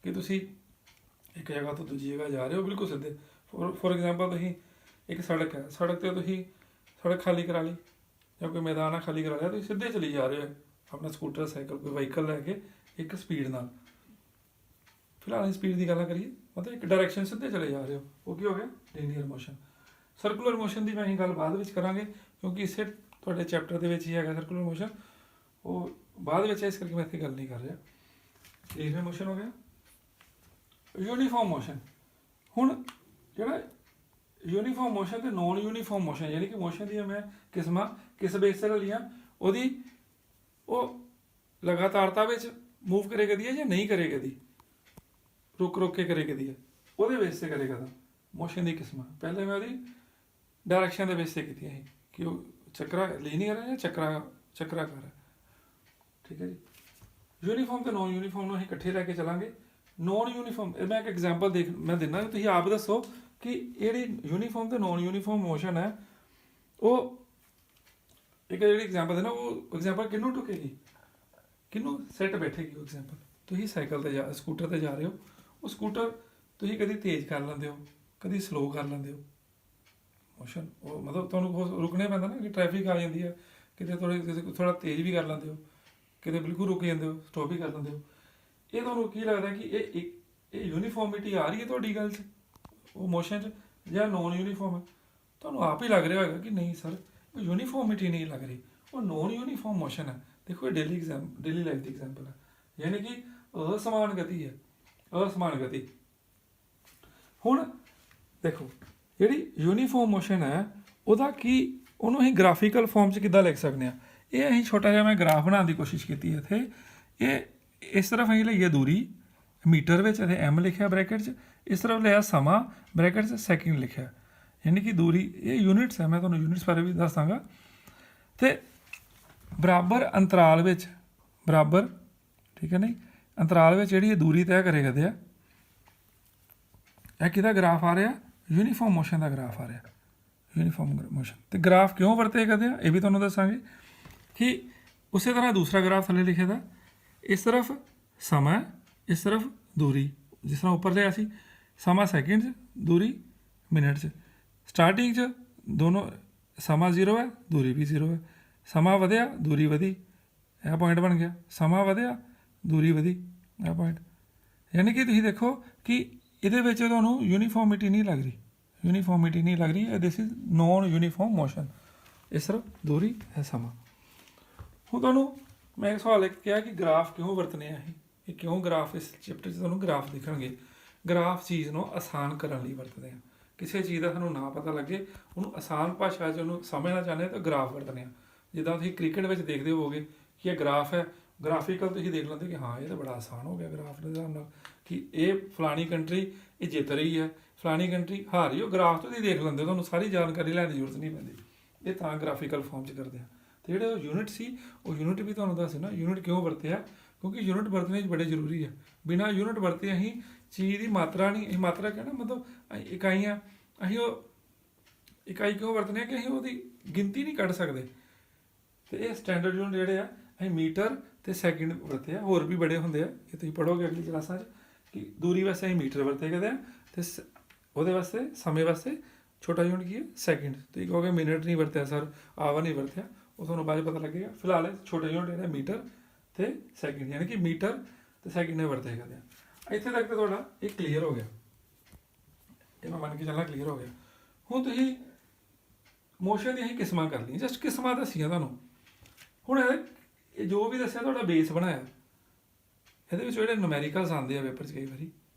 A: ਕਿ ਤੁਸੀਂ ਇੱਕ ਜਗ੍ਹਾ ਤੋਂ ਦੂਜੀ ਜਗ੍ਹਾ ਜਾ ਰਹੇ ਹੋ ਬਿਲਕੁਲ ਸਿੱਧੇ। ਫੋਰ ਐਗਜ਼ਾਮਪਲ ਤੁਸੀਂ ਇੱਕ ਸੜਕ ਹੈ, ਸੜਕ 'ਤੇ ਤੁਸੀਂ ਸੜਕ ਖਾਲੀ ਕਰਾ ਲਈ ਜਾਂ ਕੋਈ ਮੈਦਾਨ ਆ ਖਾਲੀ ਕਰਾ ਲਿਆ, ਤੁਸੀਂ ਸਿੱਧੇ ਚਲੀ ਜਾ ਰਹੇ ਹੋ ਆਪਣਾ ਸਕੂਟਰ, ਸਾਈਕਲ, ਕੋਈ ਵਹੀਕਲ ਲੈ ਕੇ ਇੱਕ ਸਪੀਡ ਨਾਲ। ਫਿਲਹਾਲ ਅਸੀਂ ਸਪੀਡ ਦੀ ਗੱਲ ਕਰੀਏ, ਮਤਲਬ ਇੱਕ ਡਾਇਰੈਕਸ਼ਨ ਸਿੱਧੇ ਚਲੇ ਜਾ ਰਹੇ ਹੋ, ਉਹ ਕੀ ਹੋ ਗਿਆ, ਲੀਨੀਅਰ ਮੋਸ਼ਨ। ਸਰਕੂਲਰ ਮੋਸ਼ਨ ਦੀ ਮੈਂ ਅਸੀਂ ਗੱਲ ਬਾਅਦ ਵਿੱਚ ਕਰਾਂਗੇ, ਕਿਉਂਕਿ ਇਸੇ ਤੁਹਾਡੇ ਚੈਪਟਰ ਦੇ ਵਿੱਚ ਹੀ ਹੈਗਾ ਸਰਕੂਲਰ ਮੋਸ਼ਨ, ਉਹ ਬਾਅਦ ਵਿੱਚ ਹੈ, ਇਸ ਕਰਕੇ ਮੈਂ ਇੱਥੇ ਗੱਲ ਨਹੀਂ ਕਰ ਰਿਹਾ। ਲੀਨੀਅਰ ਮੋਸ਼ਨ ਹੋ ਗਿਆ। ਯੂਨੀਫਾਰਮ ਮੋਸ਼ਨ, ਹੁਣ ਜਿਹੜਾ ਯੂਨੀਫਾਰਮ ਮੋਸ਼ਨ ਤੇ ਨੋਨ ਯੂਨੀਫਾਰਮ ਮੋਸ਼ਨ, ਯਾਨੀ ਕਿ ਮੋਸ਼ਨ ਦੀਆਂ ਮੈਂ ਕਿਸਮਾਂ ਕਿਸ ਬੇਸ 'ਤੇ ਲਈਆਂ, ਉਹਦੀ ਉਹ ਲਗਾਤਾਰਤਾ ਵਿੱਚ ਮੂਵ ਕਰੇ ਕਰਦੀ ਹੈ ਜਾਂ ਨਹੀਂ ਕਰੇ ਕਰਦੀ, ਰੁਕ ਕੇ ਕਰੇ ਕਰਦੀ ਹੈ, ਉਹਦੇ ਬੇਸ 'ਤੇ ਕਰੇ ਕਰਦਾ ਮੋਸ਼ਨ ਦੀ ਕਿਸਮਾਂ। ਪਹਿਲੇ ਮੈਂ ਉਹਦੀ ਡਾਇਰੈਕਸ਼ਨ ਦੇ ਬੇਸ 'ਤੇ ਕੀਤੀਆਂ ਸੀ ਕਿ ਉਹ ਚੱਕਰਾ ਲੀਨੀਅਰ ਹੈ ਜਾਂ ਚੱਕਰਾਕਾਰ ਹੈ, ਠੀਕ ਹੈ ਜੀ। ਯੂਨੀਫਾਰਮ ਤੇ ਨੋਨ ਯੂਨੀਫਾਰਮ ਨੂੰ ਅਸੀਂ ਇਕੱਠੇ ਲੈ ਕੇ ਚੱਲਾਂਗੇ। ਨੋਨ ਯੂਨੀਫਾਰਮ, ਮੈਂ ਇੱਕ ਐਗਜ਼ਾਮਪਲ ਮੈਂ ਦਿੰਦਾ, ਤੁਸੀਂ ਆਪ ਦੱਸੋ ਕਿ ਜਿਹੜੀ ਯੂਨੀਫਾਰਮ ਤੇ ਨੋਨ ਯੂਨੀਫਾਰਮ ਮੋਸ਼ਨ ਹੈ, ਉਹ ਇੱਕ ਜਿਹੜੀ ਐਗਜ਼ਾਮਪਲ ਹੈ ਨਾ, ਉਹ ਐਗਜ਼ਾਮਪਲ ਕਿਹਨੂੰ ਢੁਕੇਗੀ, ਕਿਹਨੂੰ ਸੈੱਟ ਬੈਠੇਗੀ। ਉਹ ਐਗਜ਼ਾਮਪਲ, ਤੁਸੀਂ ਸਾਈਕਲ 'ਤੇ ਸਕੂਟਰ 'ਤੇ ਜਾ ਰਹੇ ਹੋ, ਉਹ ਸਕੂਟਰ ਤੁਸੀਂ ਕਦੀ ਤੇਜ਼ ਕਰ ਲੈਂਦੇ ਹੋ, ਕਦੀ ਸਲੋ ਕਰ ਲੈਂਦੇ ਹੋ ਮੋਸ਼ਨ, ਉਹ ਮਤਲਬ ਤੁਹਾਨੂੰ ਰੁਕਣਾ ਪੈਂਦਾ ਨਾ, ਕਿ ਟ੍ਰੈਫਿਕ ਆ ਜਾਂਦੀ ਹੈ, ਕਿਤੇ ਥੋੜ੍ਹਾ ਤੇਜ਼ ਵੀ ਕਰ ਲੈਂਦੇ ਹੋ, ਕਿਤੇ ਬਿਲਕੁਲ ਰੁਕ ਜਾਂਦੇ ਹੋ, ਸਟੋਪ ਵੀ ਕਰ ਲੈਂਦੇ ਹੋ। ਇਹ ਤੁਹਾਨੂੰ ਕੀ ਲੱਗਦਾ ਕਿ ਇਹ ਯੂਨੀਫਾਰਮਿਟੀ ਆ ਰਹੀ ਹੈ ਤੁਹਾਡੀ ਗੱਲ 'ਚ, ਉਹ ਮੋਸ਼ਨ 'ਚ, ਜਾਂ ਨੋਨ ਯੂਨੀਫਾਰਮ ਹੈ? ਤੁਹਾਨੂੰ ਆਪ ਹੀ ਲੱਗ ਰਿਹਾ ਹੋਏਗਾ ਕਿ ਨਹੀਂ ਸਰ ਉਹ ਯੂਨੀਫਾਰਮਿਟੀ ਨਹੀਂ ਲੱਗ ਰਹੀ, ਉਹ ਨੋਨ ਯੂਨੀਫਾਰਮ ਮੋਸ਼ਨ ਹੈ। ਦੇਖੋ ਇਹ ਡੇਲੀ ਲਾਈਫ ਦੀ ਐਗਜ਼ਾਮਪਲ ਹੈ, ਯਾਨੀ ਕਿ ਅਸਮਾਨ ਗਤੀ ਹੈ, ਅਸਮਾਨ ਗਤੀ। ਹੁਣ ਦੇਖੋ ਜਿਹੜੀ ਯੂਨੀਫਾਰਮ ਮੋਸ਼ਨ ਹੈ ਉਹਦਾ ਕੀ, ਉਹਨੂੰ ਅਸੀਂ ਗ੍ਰਾਫੀਕਲ ਫਾਰਮ 'ਚ ਕਿੱਦਾਂ ਲਿਖ ਸਕਦੇ ਹਾਂ। ਇਹ ਅਸੀਂ ਛੋਟਾ ਜਿਹਾ ਮੈਂ ਗ੍ਰਾਫ ਬਣਾਉਣ ਦੀ ਕੋਸ਼ਿਸ਼ ਕੀਤੀ ਇੱਥੇ। ਇਹ ਇਸ ਤਰਫ ਅਸੀਂ ਲਈਏ ਦੂਰੀ ਮੀਟਰ ਵਿੱਚ, ਅਤੇ ਐਮ ਲਿਖਿਆ ਬ੍ਰੈਕਟ 'ਚ, ਇਸ ਤਰਫ ਲਿਆ ਸਮਾਂ ਬ੍ਰੈਕਟ 'ਚ ਸੈਕਿੰਡ ਲਿਖਿਆ, ਯਾਨੀ ਕਿ ਦੂਰੀ ਇਹ ਯੂਨਿਟਸ ਹੈ। ਮੈਂ ਤੁਹਾਨੂੰ ਯੂਨਿਟਸ ਬਾਰੇ ਵੀ ਦੱਸ ਦਾਂਗਾ। ਅਤੇ ਬਰਾਬਰ ਅੰਤਰਾਲ ਵਿੱਚ, ਬਰਾਬਰ ਠੀਕ ਹੈ ਨਹੀਂ, ਅੰਤਰਾਲ ਵਿੱਚ ਜਿਹੜੀ ਇਹ ਦੂਰੀ ਤੈਅ ਕਰੇ ਕਰਦੇ ਆ। ਇਹ ਕਿਹਦਾ ਗ੍ਰਾਫ ਆ ਰਿਹਾ, ਯੂਨੀਫਾਰਮ ਮੋਸ਼ਨ ਦਾ ਗ੍ਰਾਫ ਆ ਰਿਹਾ, ਯੂਨੀਫਾਰਮ ਮੋਸ਼ਨ। ਅਤੇ ਗ੍ਰਾਫ ਕਿਉਂ ਵਰਤੇ ਕਰਦੇ ਆ ਇਹ ਵੀ ਤੁਹਾਨੂੰ ਦੱਸਾਂਗੇ। ਕਿ ਉਸੇ ਤਰ੍ਹਾਂ ਦੂਸਰਾ ਗ੍ਰਾਫ ਥੱਲੇ ਲਿਖਿਆ ਦਾ, ਇਸ ਤਰਫ ਸਮਾਂ, ਇਸ ਤਰਫ ਦੂਰੀ, ਜਿਸ ਤਰ੍ਹਾਂ ਉੱਪਰ ਲਿਆ ਸੀ ਸਮਾਂ ਸੈਕਿੰਡ 'ਚ, ਦੂਰੀ ਮਿੰਟ 'ਚ। ਸਟਾਰਟਿੰਗ 'ਚ ਦੋਨੋਂ ਸਮਾਂ 0 ਹੈ, ਦੂਰੀ ਵੀ 0 ਹੈ। ਸਮਾਂ ਵਧਿਆ, ਦੂਰੀ ਵਧੀ, ਇਹ ਪੁਆਇੰਟ ਬਣ ਗਿਆ। ਸਮਾਂ ਵਧਿਆ, ਦੂਰੀ ਵਧੀ, ਇਹ ਪੁਆਇੰਟ। ਯਾਨੀ ਕਿ ਤੁਸੀਂ ਦੇਖੋ ਕਿ ਇਹਦੇ ਵਿੱਚ ਤੁਹਾਨੂੰ ਯੂਨੀਫਾਰਮਿਟੀ ਨਹੀਂ ਲੱਗ ਰਹੀ, ਯੂਨੀਫਾਰਮਿਟੀ ਨਹੀਂ ਲੱਗ ਰਹੀ ਹੈ। This is non uniform motion. ਇਸ ਤਰ੍ਹਾਂ ਦੂਰੀ ਹੈ ਸਮਾਂ। ਹੁਣ ਤੁਹਾਨੂੰ ਮੈਂ ਇੱਕ ਸਵਾਲ ਕਿਹਾ ਕਿ ਗ੍ਰਾਫ ਕਿਉਂ ਵਰਤਨੇ ਆ ਅਸੀਂ, ਇਹ ਕਿਉਂ ਗ੍ਰਾਫ ਇਸ ਚੈਪਟਰ 'ਚ ਤੁਹਾਨੂੰ ਗ੍ਰਾਫ ਦਿਖਣਗੇ। ਗ੍ਰਾਫ ਚੀਜ਼ ਨੂੰ ਆਸਾਨ ਕਰਨ ਲਈ ਵਰਤਦੇ ਆ। ਕਿਸੇ ਚੀਜ਼ ਦਾ ਸਾਨੂੰ ਨਾ ਪਤਾ ਲੱਗੇ, ਉਹਨੂੰ ਆਸਾਨ ਭਾਸ਼ਾ 'ਚ ਉਹਨੂੰ ਸਮਝਣਾ ਚਾਹੁੰਦੇ ਤਾਂ ਗ੍ਰਾਫ ਵਰਤਦੇ ਆ। ਜਿੱਦਾਂ ਤੁਸੀਂ ਕ੍ਰਿਕਟ ਵਿੱਚ ਦੇਖਦੇ ਹੋਵੋਗੇ ਕਿ ਇਹ ਗ੍ਰਾਫ ਹੈ, ਗ੍ਰਾਫਿਕਲ ਤੁਸੀਂ ਦੇਖ ਲੈਂਦੇ ਕਿ ਹਾਂ ਇਹ ਤਾਂ ਬੜਾ ਆਸਾਨ ਹੋ ਗਿਆ ਗ੍ਰਾਫ ਦੇ ਹਿਸਾਬ ਨਾਲ, ਕਿ ਇਹ ਫਲਾਣੀ ਕੰਟਰੀ ਇਹ ਜਿੱਤ ਰਹੀ ਹੈ, ਫਲਾਣੀ ਕੰਟਰੀ ਹਾਰ ਰਹੀ। ਉਹ ਗ੍ਰਾਫ ਤੋਂ ਤੁਸੀਂ ਦੇਖ ਲੈਂਦੇ, ਤੁਹਾਨੂੰ ਸਾਰੀ ਜਾਣਕਾਰੀ ਲੈਣ ਦੀ ਜ਼ਰੂਰਤ ਨਹੀਂ ਪੈਂਦੀ। ਇਹ ਤਾਂ ਗ੍ਰਾਫਿਕਲ ਫਾਰਮ 'ਚ ਕਰਦੇ ਆ। ਅਤੇ ਜਿਹੜੇ ਉਹ ਯੂਨਿਟ ਸੀ, ਉਹ ਯੂਨਿਟ ਵੀ ਤੁਹਾਨੂੰ ਦੱਸ ਨਾ ਯੂਨਿਟ ਕਿਉਂ ਵਰਤਿਆ, ਕਿਉਂਕਿ ਯੂਨਿਟ ਵਰਤਣੇ 'ਚ ਬੜੇ ਜ਼ਰੂਰੀ ਹੈ। ਬਿਨਾਂ ਯੂਨਿਟ ਵਰਤੇ ਅਸੀਂ ਚੀਜ਼ ਦੀ ਮਾਤਰਾ ਨਹੀਂ, ਇਹ ਮਾਤਰਾ ਕਹਿਣਾ ਮਤਲਬ ਇਕਾਈਆਂ, ਅਸੀਂ ਉਹ ਇਕਾਈ ਕਿਉਂ ਵਰਤਦੇ ਹਾਂ ਕਿ ਅਸੀਂ ਉਹਦੀ ਗਿਣਤੀ ਨਹੀਂ ਕੱਢ ਸਕਦੇ। ਅਤੇ ਇਹ ਸਟੈਂਡਰਡ ਯੂਨਿਟ ਜਿਹੜੇ ਆ ਅਸੀਂ ਮੀਟਰ ਅਤੇ ਸੈਕਿੰਡ ਵਰਤੇ ਆ। ਹੋਰ ਵੀ ਬੜੇ ਹੁੰਦੇ ਆ, ਇਹ ਤੁਸੀਂ ਪੜ੍ਹੋਗੇ ਅਗਲੀ ਕਲਾਸਾਂ 'ਚ ਕਿ ਦੂਰੀ ਵਾਸਤੇ ਅਸੀਂ ਮੀਟਰ ਵਰਤੇ ਕਰਦੇ ਆ, ਅਤੇ ਉਹਦੇ ਵਾਸਤੇ ਸਮੇਂ ਵਾਸਤੇ ਛੋਟਾ ਯੂਨਿਟ ਕੀ ਹੈ, ਸੈਕਿੰਡ। ਤੁਸੀਂ ਕਹੋਗੇ ਮਿੰਟ ਨਹੀਂ ਵਰਤਿਆ ਸਰ, ਆਵਰ ਨਹੀਂ ਵਰਤਿਆ, ਉਹ ਤੁਹਾਨੂੰ ਬਾਅਦ ਪਤਾ ਲੱਗੇਗਾ। ਫਿਲਹਾਲ ਛੋਟਾ ਯੂਨਿਟ ਜਿਹੜਾ ਮੀਟਰ ਅਤੇ ਸੈਕਿੰਡ, ਯਾਨੀ ਕਿ ਮੀਟਰ ਅਤੇ ਸੈਕਿੰਡ ਨੇ ਵਰਤੇ ਕਰਦੇ ਆ। ਇੱਥੇ ਤੱਕ ਤਾਂ ਤੁਹਾਡਾ ਇਹ ਕਲੀਅਰ ਹੋ ਗਿਆ, ਇਹ ਮੈਂ ਮੰਨ ਕੇ ਚੱਲਣਾ ਕਲੀਅਰ ਹੋ ਗਿਆ। ਹੁਣ ਤੁਸੀਂ ਮੋਸ਼ਨ ਦੀਆਂ ਅਸੀਂ ਕਿਸਮਾਂ ਕਰ ਲਈਆਂ, ਜਸਟ ਕਿਸਮਾਂ ਦੱਸੀਆਂ ਤੁਹਾਨੂੰ। ਹੁਣ ਇਹ ਜੋ ਵੀ ਦੱਸਿਆ ਤੁਹਾਡਾ ਬੇਸ ਬਣਾਇਆ, ਇਹਦੇ ਵਿੱਚ ਜਿਹੜੇ ਨੂਮੈਰੀਕਲਸ ਆਉਂਦੇ ਆ ਪੇਪਰ 'ਚ ਕਈ ਵਾਰੀ,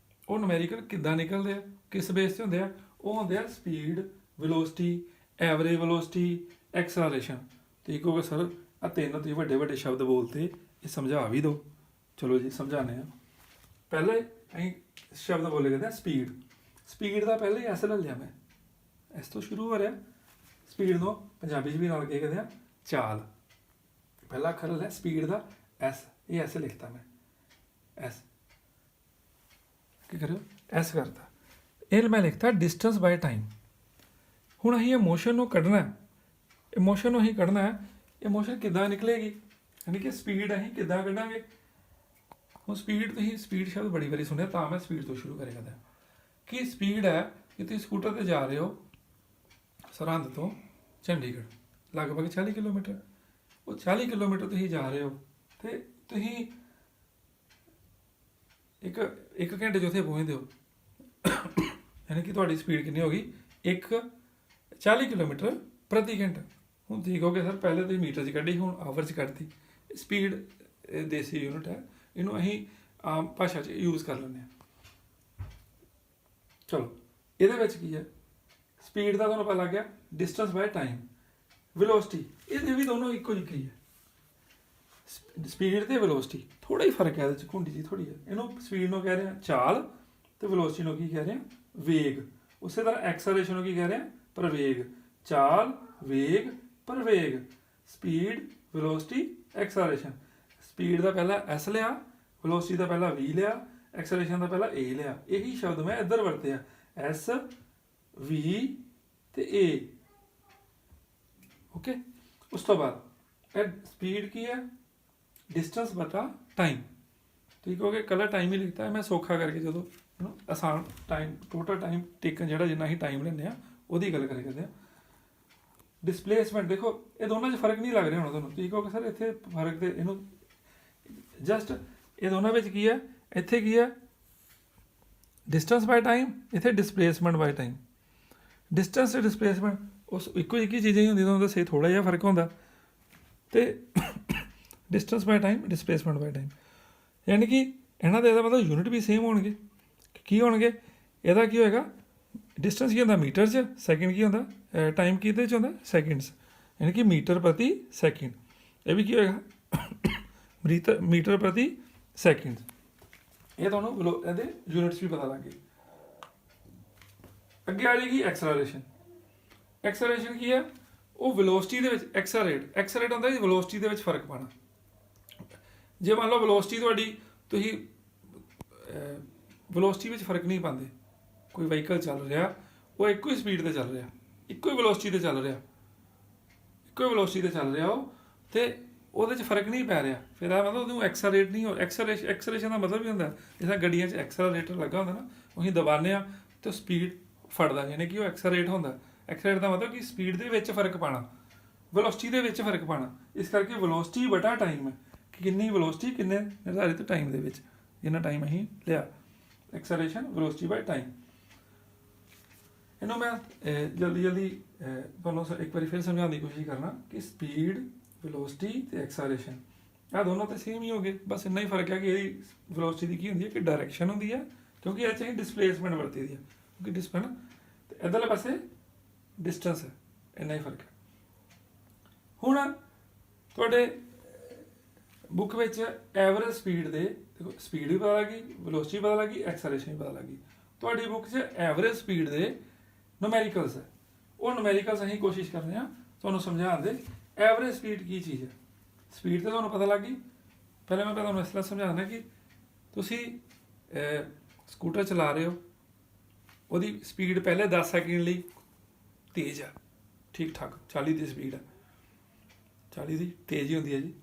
A: ਉਹ ਨੂਮੈਰੀਕਲ ਕਿੱਦਾਂ ਨਿਕਲਦੇ ਆ, ਕਿਸ ਬੇਸ 'ਤੇ ਹੁੰਦੇ ਆ, ਉਹ ਹੁੰਦੇ ਆ speed, velocity, average velocity, acceleration. ਤੁਸੀਂ ਕਹੋਗੇ ਸਰ ਆ ਤਿੰਨ ਤੁਸੀਂ ਵੱਡੇ ਵੱਡੇ ਸ਼ਬਦ ਬੋਲਤੇ, ਇਹ ਸਮਝਾ ਵੀ ਦਿਓ। ਚਲੋ ਜੀ ਸਮਝਾਉਂਦੇ ਹਾਂ। ਪਹਿਲੇ ਅਸੀਂ ਸ਼ਬਦ ਬੋਲੇ ਕਰਦੇ ਹਾਂ ਸਪੀਡ। ਸਪੀਡ ਦਾ ਪਹਿਲੇ ਐਸ ਲੈ ਲਿਆ ਮੈਂ, ਇਸ ਤੋਂ ਸ਼ੁਰੂ ਹੋ ਰਿਹਾ। ਸਪੀਡ ਨੂੰ ਪੰਜਾਬੀ 'ਚ ਵੀ ਨਾਲ ਕੀ ਕਹਿੰਦੇ ਆ, ਚਾਲ। ਪਹਿਲਾ ਅੱਖਰ ਲੈ ਸਪੀਡ ਦਾ ਐਸ, ਇਹ ਐਸ ਲਿਖਤਾ ਮੈਂ, ਐਸ ਕੀ ਕਰਿਓ, ਐਸ ਕਰਤਾ। ਇਹ ਮੈਂ ਲਿਖਤਾ ਡਿਸਟੈਂਸ ਬਾਏ ਟਾਈਮ। ਹੁਣ ਅਸੀਂ ਇਹ ਮੋਸ਼ਨ ਨੂੰ ਕੱਢਣਾ, ਇਹ ਮੋਸ਼ਨ ਨੂੰ ਅਸੀਂ ਕੱਢਣਾ ਹੈ। ਇਹ ਮੋਸ਼ਨ ਕਿੱਦਾਂ ਨਿਕਲੇਗੀ, ਯਾਨੀ ਕਿ ਸਪੀਡ ਅਸੀਂ ਕਿੱਦਾਂ ਕੱਢਾਂਗੇ। ਹੁਣ ਸਪੀਡ, ਤੁਸੀਂ ਸਪੀਡ ਸ਼ਬਦ ਬੜੀ ਵਾਰੀ ਸੁਣਿਆ, ਤਾਂ ਮੈਂ ਸਪੀਡ ਤੋਂ ਸ਼ੁਰੂ ਕਰਿਆ ਕਰਦਾ। ਕਿ ਸਪੀਡ ਹੈ ਕਿ ਤੁਸੀਂ ਸਕੂਟਰ 'ਤੇ ਜਾ ਰਹੇ ਹੋ ਸਰਹੰਦ ਤੋਂ ਚੰਡੀਗੜ੍ਹ, ਲਗਭਗ 40 ਕਿਲੋਮੀਟਰ। ਉਹ 40 ਕਿਲੋਮੀਟਰ ਤੁਸੀਂ ਜਾ ਰਹੇ ਹੋ, ਅਤੇ ਤੁਸੀਂ ਇੱਕ ਘੰਟੇ 'ਚ ਉੱਥੇ ਪਹੁੰਚਦੇ ਹੋ, ਯਾਨੀ ਕਿ ਤੁਹਾਡੀ ਸਪੀਡ ਕਿੰਨੀ ਹੋ ਗਈ, 40 ਕਿਲੋਮੀਟਰ ਪ੍ਰਤੀ ਘੰਟਾ। ਹੁਣ ਤੁਸੀਂ ਕਹੋਗੇ ਸਰ ਪਹਿਲੇ ਤੁਸੀਂ ਮੀਟਰ 'ਚ ਕੱਢੀ, ਹੁਣ ਆਵਰ 'ਚ ਕੱਢਤੀ। ਸਪੀਡ ਦੇਸੀ ਯੂਨਿਟ ਹੈ, ਇਹਨੂੰ ਅਸੀਂ ਆਮ ਭਾਸ਼ਾ 'ਚ ਯੂਜ਼ ਕਰ ਲੈਂਦੇ ਹਾਂ। ਚਲੋ ਇਹਦੇ ਵਿੱਚ ਕੀ ਹੈ, ਸਪੀਡ ਦਾ ਤੁਹਾਨੂੰ ਪਤਾ ਲੱਗ ਗਿਆ, ਡਿਸਟੈਂਸ ਬਾਏ ਟਾਈਮ, ਵੈਲੋਸਿਟੀ, ਇਹਦੇ ਵੀ ਦੋਨੋਂ ਇੱਕੋ ਜਿਹੀ ਹੈ। ਸਪੀਡ ਅਤੇ ਵੈਲੋਸਿਟੀ ਥੋੜ੍ਹਾ ਹੀ ਫਰਕ ਹੈ, ਇਹਦੇ 'ਚ ਘੁੰਡੀ ਜੀ ਥੋੜ੍ਹੀ ਹੈ। ਇਹਨੂੰ ਸਪੀਡ ਨੂੰ ਕਹਿ ਰਹੇ ਹਾਂ ਚਾਲ, ਅਤੇ ਵੈਲੋਸਿਟੀ ਨੂੰ ਕੀ ਕਹਿ ਰਹੇ ਹਾਂ, ਵੇਗ। ਉਸੇ ਤਰ੍ਹਾਂ ਐਕਸਲਰੇਸ਼ਨ ਨੂੰ ਕੀ ਕਹਿ ਰਹੇ ਹਾਂ, ਪ੍ਰਵੇਗ। ਚਾਲ, ਵੇਗ, ਪ੍ਰਵੇਗ, ਸਪੀਡ, ਵੈਲੋਸਿਟੀ, ਐਕਸਲਰੇਸ਼ਨ। ਸਪੀਡ ਦਾ ਪਹਿਲਾਂ ਐਸ ਲਿਆ, ਵੈਲੋਸਿਟੀ ਦਾ ਪਹਿਲਾਂ ਵੀ ਲਿਆ, ਐਕਸਲਰੇਸ਼ਨ ਦਾ ਪਹਿਲਾਂ ਏ ਲਿਆ। ਇਹੀ ਸ਼ਬਦ ਮੈਂ ਇੱਧਰ ਵਰਤਿਆ, ਐਸ, ਵੀ ਅਤੇ ਏ। ਓਕੇ, ਉਸ ਤੋਂ ਬਾਅਦ ਇਹ ਸਪੀਡ ਕੀ ਹੈ, ਡਿਸਟੈਂਸ ਬਟਾ ਟਾਈਮ। ਤੁਸੀਂ ਕਹੋਗੇ ਇਕੱਲਾ ਟਾਈਮ ਹੀ ਲਿਖਤਾ ਹੈ, ਮੈਂ ਸੌਖਾ ਕਰਕੇ ਜਦੋਂ ਆਸਾਨ ਟਾਈਮ, ਟੋਟਲ ਟਾਈਮ ਟੇਕਨ ਜਿਹੜਾ ਜਿੰਨਾ ਅਸੀਂ ਟਾਈਮ ਲੈਂਦੇ ਹਾਂ ਉਹਦੀ ਗੱਲ ਕਰੇ ਕਰਦੇ ਹਾਂ। ਡਿਸਪਲੇਸਮੈਂਟ ਦੇਖੋ, ਇਹ ਦੋਨਾਂ 'ਚ ਫਰਕ ਨਹੀਂ ਲੱਗ ਰਿਹਾ ਹੋਣਾ ਤੁਹਾਨੂੰ। ਤੁਸੀਂ ਕਹੋਗੇ ਸਰ ਇੱਥੇ ਫਰਕ ਤੇ ਇਹਨੂੰ ਜਸਟ ਇਹ ਦੋਨਾਂ ਵਿੱਚ ਕੀ ਹੈ, ਇੱਥੇ ਕੀ ਹੈ ਡਿਸਟੈਂਸ ਬਾਏ ਟਾਈਮ, ਇੱਥੇ ਡਿਸਪਲੇਸਮੈਂਟ ਬਾਏ ਟਾਈਮ। ਡਿਸਟੈਂਸ ਅਤੇ ਡਿਸਪਲੇਸਮੈਂਟ ਉਸ ਇੱਕੋ ਜਿਹੀ ਚੀਜ਼ਾਂ ਹੀ ਹੁੰਦੀਆਂ, ਤੁਹਾਨੂੰ ਦੱਸੇ ਥੋੜ੍ਹਾ ਜਿਹਾ ਫਰਕ ਹੁੰਦਾ। ਅਤੇ distance by time, displacement by time, ਯਾਨੀ ਕਿ ਇਹਨਾਂ ਦੇ ਇਹਦਾ ਮਤਲਬ ਯੂਨਿਟ ਵੀ ਸੇਮ ਹੋਣਗੇ। ਕੀ ਹੋਣਗੇ? ਇਹਦਾ ਕੀ ਹੋਏਗਾ? ਡਿਸਟੈਂਸ ਕੀ ਹੁੰਦਾ ਮੀਟਰ 'ਚ, ਸੈਕਿੰਡ ਕੀ ਹੁੰਦਾ, ਟਾਈਮ ਕਿਹਦੇ 'ਚ ਹੁੰਦਾ, ਸੈਕਿੰਡਸ, ਯਾਨੀ ਕਿ ਮੀਟਰ ਪ੍ਰਤੀ ਸੈਕਿੰਡ। ਇਹ ਵੀ ਕੀ ਹੋਏਗਾ? ਮੀਟਰ ਪ੍ਰਤੀ ਸੈਕਿੰਡ। ਇਹ ਤੁਹਾਨੂੰ ਇਹਦੇ ਯੂਨਿਟਸ ਵੀ ਪਤਾ ਲੱਗ ਗਏ। ਅੱਗੇ ਆ ਜਾਏਗੀ ਐਕਸਲਰੇਸ਼ਨ। ਐਕਸਲਰੇਸ਼ਨ ਕੀ ਹੈ? ਉਹ ਵੈਲੋਸਿਟੀ ਦੇ ਵਿੱਚ ਐਕਸਲਰੇਟ ਹੁੰਦਾ ਜੀ ਵੈਲੋਸਿਟੀ ਦੇ ਵਿੱਚ ਫਰਕ ਪਾਉਣਾ। ਜੇ ਮੰਨ ਲਓ ਵੈਲੋਸਿਟੀ ਤੁਹਾਡੀ, ਤੁਸੀਂ ਵੈਲੋਸਿਟੀ ਵਿੱਚ ਫਰਕ ਨਹੀਂ ਪਾਉਂਦੇ, ਕੋਈ ਵਹੀਕਲ ਚੱਲ ਰਿਹਾ, ਉਹ ਇੱਕੋ ਹੀ ਸਪੀਡ 'ਤੇ ਚੱਲ ਰਿਹਾ, ਇੱਕੋ ਹੀ ਵੈਲੋਸਿਟੀ 'ਤੇ ਚੱਲ ਰਿਹਾ, ਉਹ ਤੇ ਉਹਦੇ 'ਚ ਫਰਕ ਨਹੀਂ ਪੈ ਰਿਹਾ, ਫਿਰ ਇਹ ਮਤਲਬ ਉਹਨੂੰ ਐਕਸਲਰੇਟ ਨਹੀਂ ਹੋ। ਐਕਸਲਰੇਸ਼ਨ ਦਾ ਮਤਲਬ ਵੀ ਹੁੰਦਾ ਜਿਸ ਤਰ੍ਹਾਂ ਗੱਡੀਆਂ 'ਚ ਐਕਸਲਰੇਟਰ ਲੱਗਾ ਹੁੰਦਾ ਨਾ, ਉਹੀ ਦਬਾਉਂਦੇ ਆ ਤੇ ਸਪੀਡ ਫੜਦਾ, ਯਾਨੀ ਕਿ ਉਹ ਐਕਸਲਰੇਟ ਹੁੰਦਾ। ਐਕਸਲਰੇਟ ਦਾ ਮਤਲਬ ਕਿ ਸਪੀਡ ਦੇ ਵਿੱਚ ਫਰਕ ਪਾਉਣਾ, ਵੈਲੋਸਿਟੀ ਦੇ ਵਿੱਚ ਫਰਕ ਪਾਉਣਾ। ਇਸ ਕਰਕੇ ਵੈਲੋਸਿਟੀ ਬਟਾ ਟਾਈਮ ਹੈ ਕਿ ਕਿੰਨੀ ਵੈਲੋਸਿਟੀ ਕਿੰਨੇ ਨਿਰਧਾਰਿਤ ਟਾਈਮ ਦੇ ਵਿੱਚ, ਜਿੰਨਾ ਟਾਈਮ ਅਸੀਂ ਲਿਆ। ਐਕਸਲਰੇਸ਼ਨ ਵੈਲੋਸਿਟੀ ਬਾਈ ਟਾਈਮ। ਇਹਨੂੰ ਮੈਂ ਜਲਦੀ ਤੁਹਾਨੂੰ ਇੱਕ ਵਾਰੀ ਫਿਰ ਸਮਝਾਉਣ ਦੀ ਕੋਸ਼ਿਸ਼ ਕਰਨਾ ਕਿ ਸਪੀਡ, ਵੈਲੋਸਿਟੀ ਤੇ ਐਕਸਲਰੇਸ਼ਨ ਇਹ ਦੋਨੋਂ ਤਾਂ ਸੇਮ ਹੀ ਹੋ ਗਏ, ਬਸ ਇੰਨਾ ਹੀ ਫਰਕ ਹੈ ਕਿ ਇਹਦੀ ਵੈਲੋਸਿਟੀ ਦੀ ਕੀ ਹੁੰਦੀ ਹੈ ਕਿ ਡਾਇਰੈਕਸ਼ਨ ਹੁੰਦੀ ਹੈ, ਕਿਉਂਕਿ ਇਹ 'ਚ ਅਸੀਂ ਡਿਸਪਲੇਸਮੈਂਟ ਵਰਤੀ ਦੀ ਹੈ, ਕਿਉਂਕਿ ਡਿਸਪਲੇਸਮੈਂਟ ਤੇ ਇੱਧਰਲੇ ਪਾਸੇ ਡਿਸਟੈਂਸ ਹੈ, ਇੰਨਾ ਹੀ ਫਰਕ ਹੈ। ਹੁਣ ਤੁਹਾਡੇ ਬੁੱਕ ਵਿੱਚ ਐਵਰੇਜ ਸਪੀਡ ਦੇ ਦੇਖੋ, ਸਪੀਡ ਵੀ ਪਤਾ ਲੱਗੀ, ਵੈਲੋਸਿਟੀ ਪਤਾ ਲੱਗੀ, ਐਕਸਲਰੇਸ਼ਨ ਵੀ ਪਤਾ ਲੱਗੀ। ਤੁਹਾਡੀ ਬੁੱਕ 'ਚ ਐਵਰੇਜ ਸਪੀਡ ਦੇ ਨੂਮੈਰੀਕਲਸ ਹੈ, ਉਹ ਨੂਮੈਰੀਕਲਸ ਅਸੀਂ ਕੋਸ਼ਿਸ਼ ਕਰਦੇ ਹਾਂ ਤੁਹਾਨੂੰ ਸਮਝਾਉਣ ਦੇ। ਐਵਰੇਜ ਸਪੀਡ ਕੀ ਚੀਜ਼ ਹੈ? ਸਪੀਡ ਤਾਂ ਤੁਹਾਨੂੰ ਪਤਾ ਲੱਗ ਗਈ। ਪਹਿਲਾਂ ਮੈਂ ਤੁਹਾਨੂੰ ਇਸ ਤਰ੍ਹਾਂ ਸਮਝਾਉਣਾ ਕਿ ਤੁਸੀਂ ਸਕੂਟਰ ਚਲਾ ਰਹੇ ਹੋ, ਉਹਦੀ ਸਪੀਡ ਪਹਿਲੇ 10 ਸੈਕਿੰਡ ਲਈ ਤੇਜ਼ ਆ, ਠੀਕ ਠਾਕ 40 ਦੀ ਸਪੀਡ ਹੈ, 40 ਦੀ ਤੇਜ਼ ਹੀ ਹੁੰਦੀ ਹੈ ਜੀ।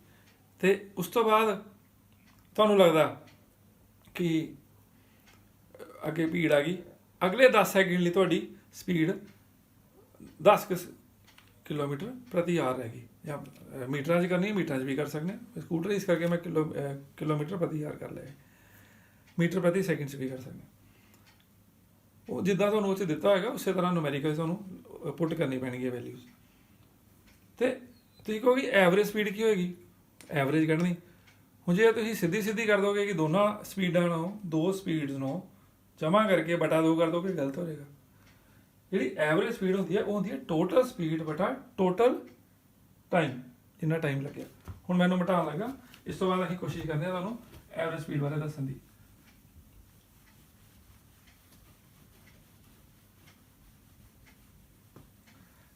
A: ਅਤੇ ਉਸ ਤੋਂ ਬਾਅਦ ਤੁਹਾਨੂੰ ਲੱਗਦਾ ਕਿ ਅੱਗੇ ਭੀੜ ਆ ਗਈ, ਅਗਲੇ 10 ਸੈਕਿੰਡ ਲਈ ਤੁਹਾਡੀ ਸਪੀਡ 10 ਕਿਲੋਮੀਟਰ ਪ੍ਰਤੀ ਆਰ ਰਹਿ ਗਈ, ਜਾਂ ਮੀਟਰਾਂ 'ਚ ਕਰਨੀ, ਮੀਟਰਾਂ 'ਚ ਵੀ ਕਰ ਸਕਦੇ ਹਾਂ। ਸਕੂਟਰ ਇਸ ਕਰਕੇ ਮੈਂ ਕਿਲੋਮੀਟਰ ਪ੍ਰਤੀ ਆਰ ਕਰ ਲਿਆ, ਮੀਟਰ ਪ੍ਰਤੀ ਸੈਕਿੰਡ 'ਚ ਵੀ ਕਰ ਸਕਦੇ ਹਾਂ। ਉਹ ਜਿੱਦਾਂ ਤੁਹਾਨੂੰ ਉਹ 'ਚ ਦਿੱਤਾ ਹੋਏਗਾ ਉਸੇ ਤਰ੍ਹਾਂ ਨੂਮੈਰੀਕਲ ਤੁਹਾਨੂੰ ਪੁੱਟ ਕਰਨੀ ਪੈਣਗੀ ਵੈਲਿਊਜ਼। ਅਤੇ ਤੁਸੀਂ ਕਹੋਗੇ ਐਵਰੇਜ ਸਪੀਡ ਕੀ ਹੋਏਗੀ? ਐਵਰੇਜ ਕੱਢਣੀ। ਹੁਣ ਜੇ ਤੁਸੀਂ ਸਿੱਧੀ ਕਰ ਦੋਗੇ ਕਿ ਦੋਨਾਂ ਸਪੀਡਾਂ ਨੂੰ, ਦੋ ਸਪੀਡਸ ਨੂੰ ਜਮ੍ਹਾਂ ਕਰਕੇ ਬਟਾ 2 ਕਰ ਦੋਗੇ, ਗਲਤ ਹੋ ਜਾਏਗਾ। ਜਿਹੜੀ ਐਵਰੇਜ ਸਪੀਡ ਹੁੰਦੀ ਹੈ ਉਹ ਹੁੰਦੀ ਹੈ ਟੋਟਲ ਸਪੀਡ ਬਟਾ ਟੋਟਲ ਟਾਈਮ, ਜਿੰਨਾ ਟਾਈਮ ਲੱਗਿਆ। ਹੁਣ ਮੈਨੂੰ ਮਿਟਾਉਣ ਲੱਗਾ, ਇਸ ਤੋਂ ਬਾਅਦ ਅਸੀਂ ਕੋਸ਼ਿਸ਼ ਕਰਦੇ ਹਾਂ ਤੁਹਾਨੂੰ ਐਵਰੇਜ ਸਪੀਡ ਬਾਰੇ ਦੱਸਣ ਦੀ।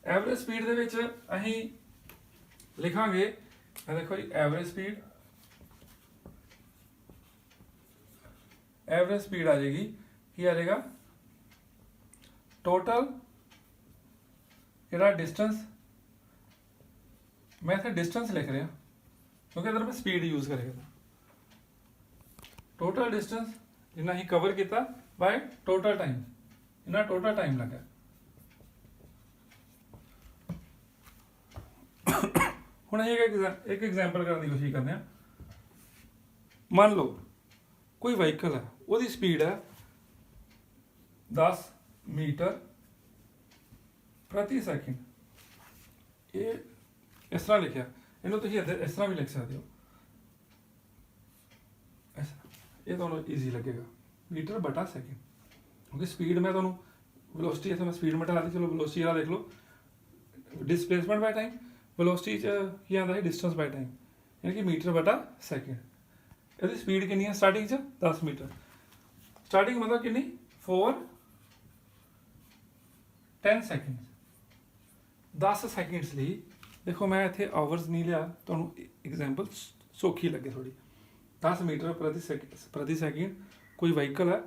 A: ਐਵਰੇਜ ਸਪੀਡ ਦੇ ਵਿੱਚ ਅਸੀਂ ਲਿਖਾਂਗੇ, ਇਹ ਦੇਖੋ ਜੀ, ਐਵਰੇਜ ਸਪੀਡ ਆ ਜਾਏਗੀ, ਕੀ ਆ ਜਾਏਗਾ? ਟੋਟਲ ਜਿਹੜਾ ਡਿਸਟੈਂਸ, ਮੈਂ ਇੱਥੇ ਡਿਸਟੈਂਸ ਲਿਖ ਰਿਹਾ ਕਿਉਂਕਿ ਅਦਰ ਮੈਂ ਸਪੀਡ ਯੂਜ਼ ਕਰੇਗਾ। ਟੋਟਲ ਡਿਸਟੈਂਸ ਜਿੰਨਾ ਅਸੀਂ ਕਵਰ ਕੀਤਾ ਬਾਏ ਟੋਟਲ ਟਾਈਮ, ਜਿੰਨਾ ਟੋਟਲ ਟਾਈਮ ਲੱਗਾ। ਹੁਣ ਅਸੀਂ ਇੱਕ ਐਗਜ਼ਾਮਪਲ ਕਰਨ ਦੀ ਕੋਸ਼ਿਸ਼ ਕਰਦੇ ਹਾਂ। ਮੰਨ ਲਓ ਕੋਈ ਵਹੀਕਲ ਹੈ, ਉਹਦੀ ਸਪੀਡ ਹੈ 10 ਮੀਟਰ ਪ੍ਰਤੀ ਸੈਕਿੰਡ। ਇਹ ਇਸ ਤਰ੍ਹਾਂ ਲਿਖਿਆ, ਇਹਨੂੰ ਤੁਸੀਂ ਇਸ ਤਰ੍ਹਾਂ ਵੀ ਲਿਖ ਸਕਦੇ ਹੋ, ਇਹ ਤੁਹਾਨੂੰ ਈਜ਼ੀ ਲੱਗੇਗਾ, ਮੀਟਰ ਬਟਾ ਸੈਕਿੰਡ। ਕਿਉਂਕਿ ਸਪੀਡ ਮੈਂ ਤੁਹਾਨੂੰ ਵੈਲੋਸਿਟੀ, ਇੱਥੇ ਮੈਂ ਸਪੀਡ ਮਿਟਾ ਦਿੱਤੀ, ਚਲੋ ਵੈਲੋਸਿਟੀ ਵਾਲਾ ਦੇਖ ਲਓ, ਡਿਸਪਲੇਸਮੈਂਟ ਬਾਈ ਟਾਈਮ। ਵੈਲੋਸਿਟੀ 'ਚ ਕੀ ਆਉਂਦਾ ਹੈ? ਡਿਸਟੈਂਸ ਬਾਈ ਟਾਈਮ, ਯਾਨੀ ਕਿ ਮੀਟਰ ਬਟਾ ਸੈਕਿੰਡ। ਇਹਦੀ ਸਪੀਡ ਕਿੰਨੀ ਹੈ ਸਟਾਰਟਿੰਗ 'ਚ? 10 ਮੀਟਰ। ਸਟਾਰਟਿੰਗ ਮਤਲਬ ਕਿੰਨੀ? 10 ਸੈਕਿੰਡ। 10 ਸੈਕਿੰਡਸ ਲਈ ਦੇਖੋ, ਮੈਂ ਇੱਥੇ ਆਵਰਸ ਨਹੀਂ ਲਿਆ, ਤੁਹਾਨੂੰ ਐਗਜ਼ਾਮਪਲ ਸੌਖੀ ਲੱਗੇ ਥੋੜੀ। 10 ਮੀਟਰ ਪ੍ਰਤੀ ਸੈਕਿੰਡ ਕੋਈ ਵਹੀਕਲ ਹੈ,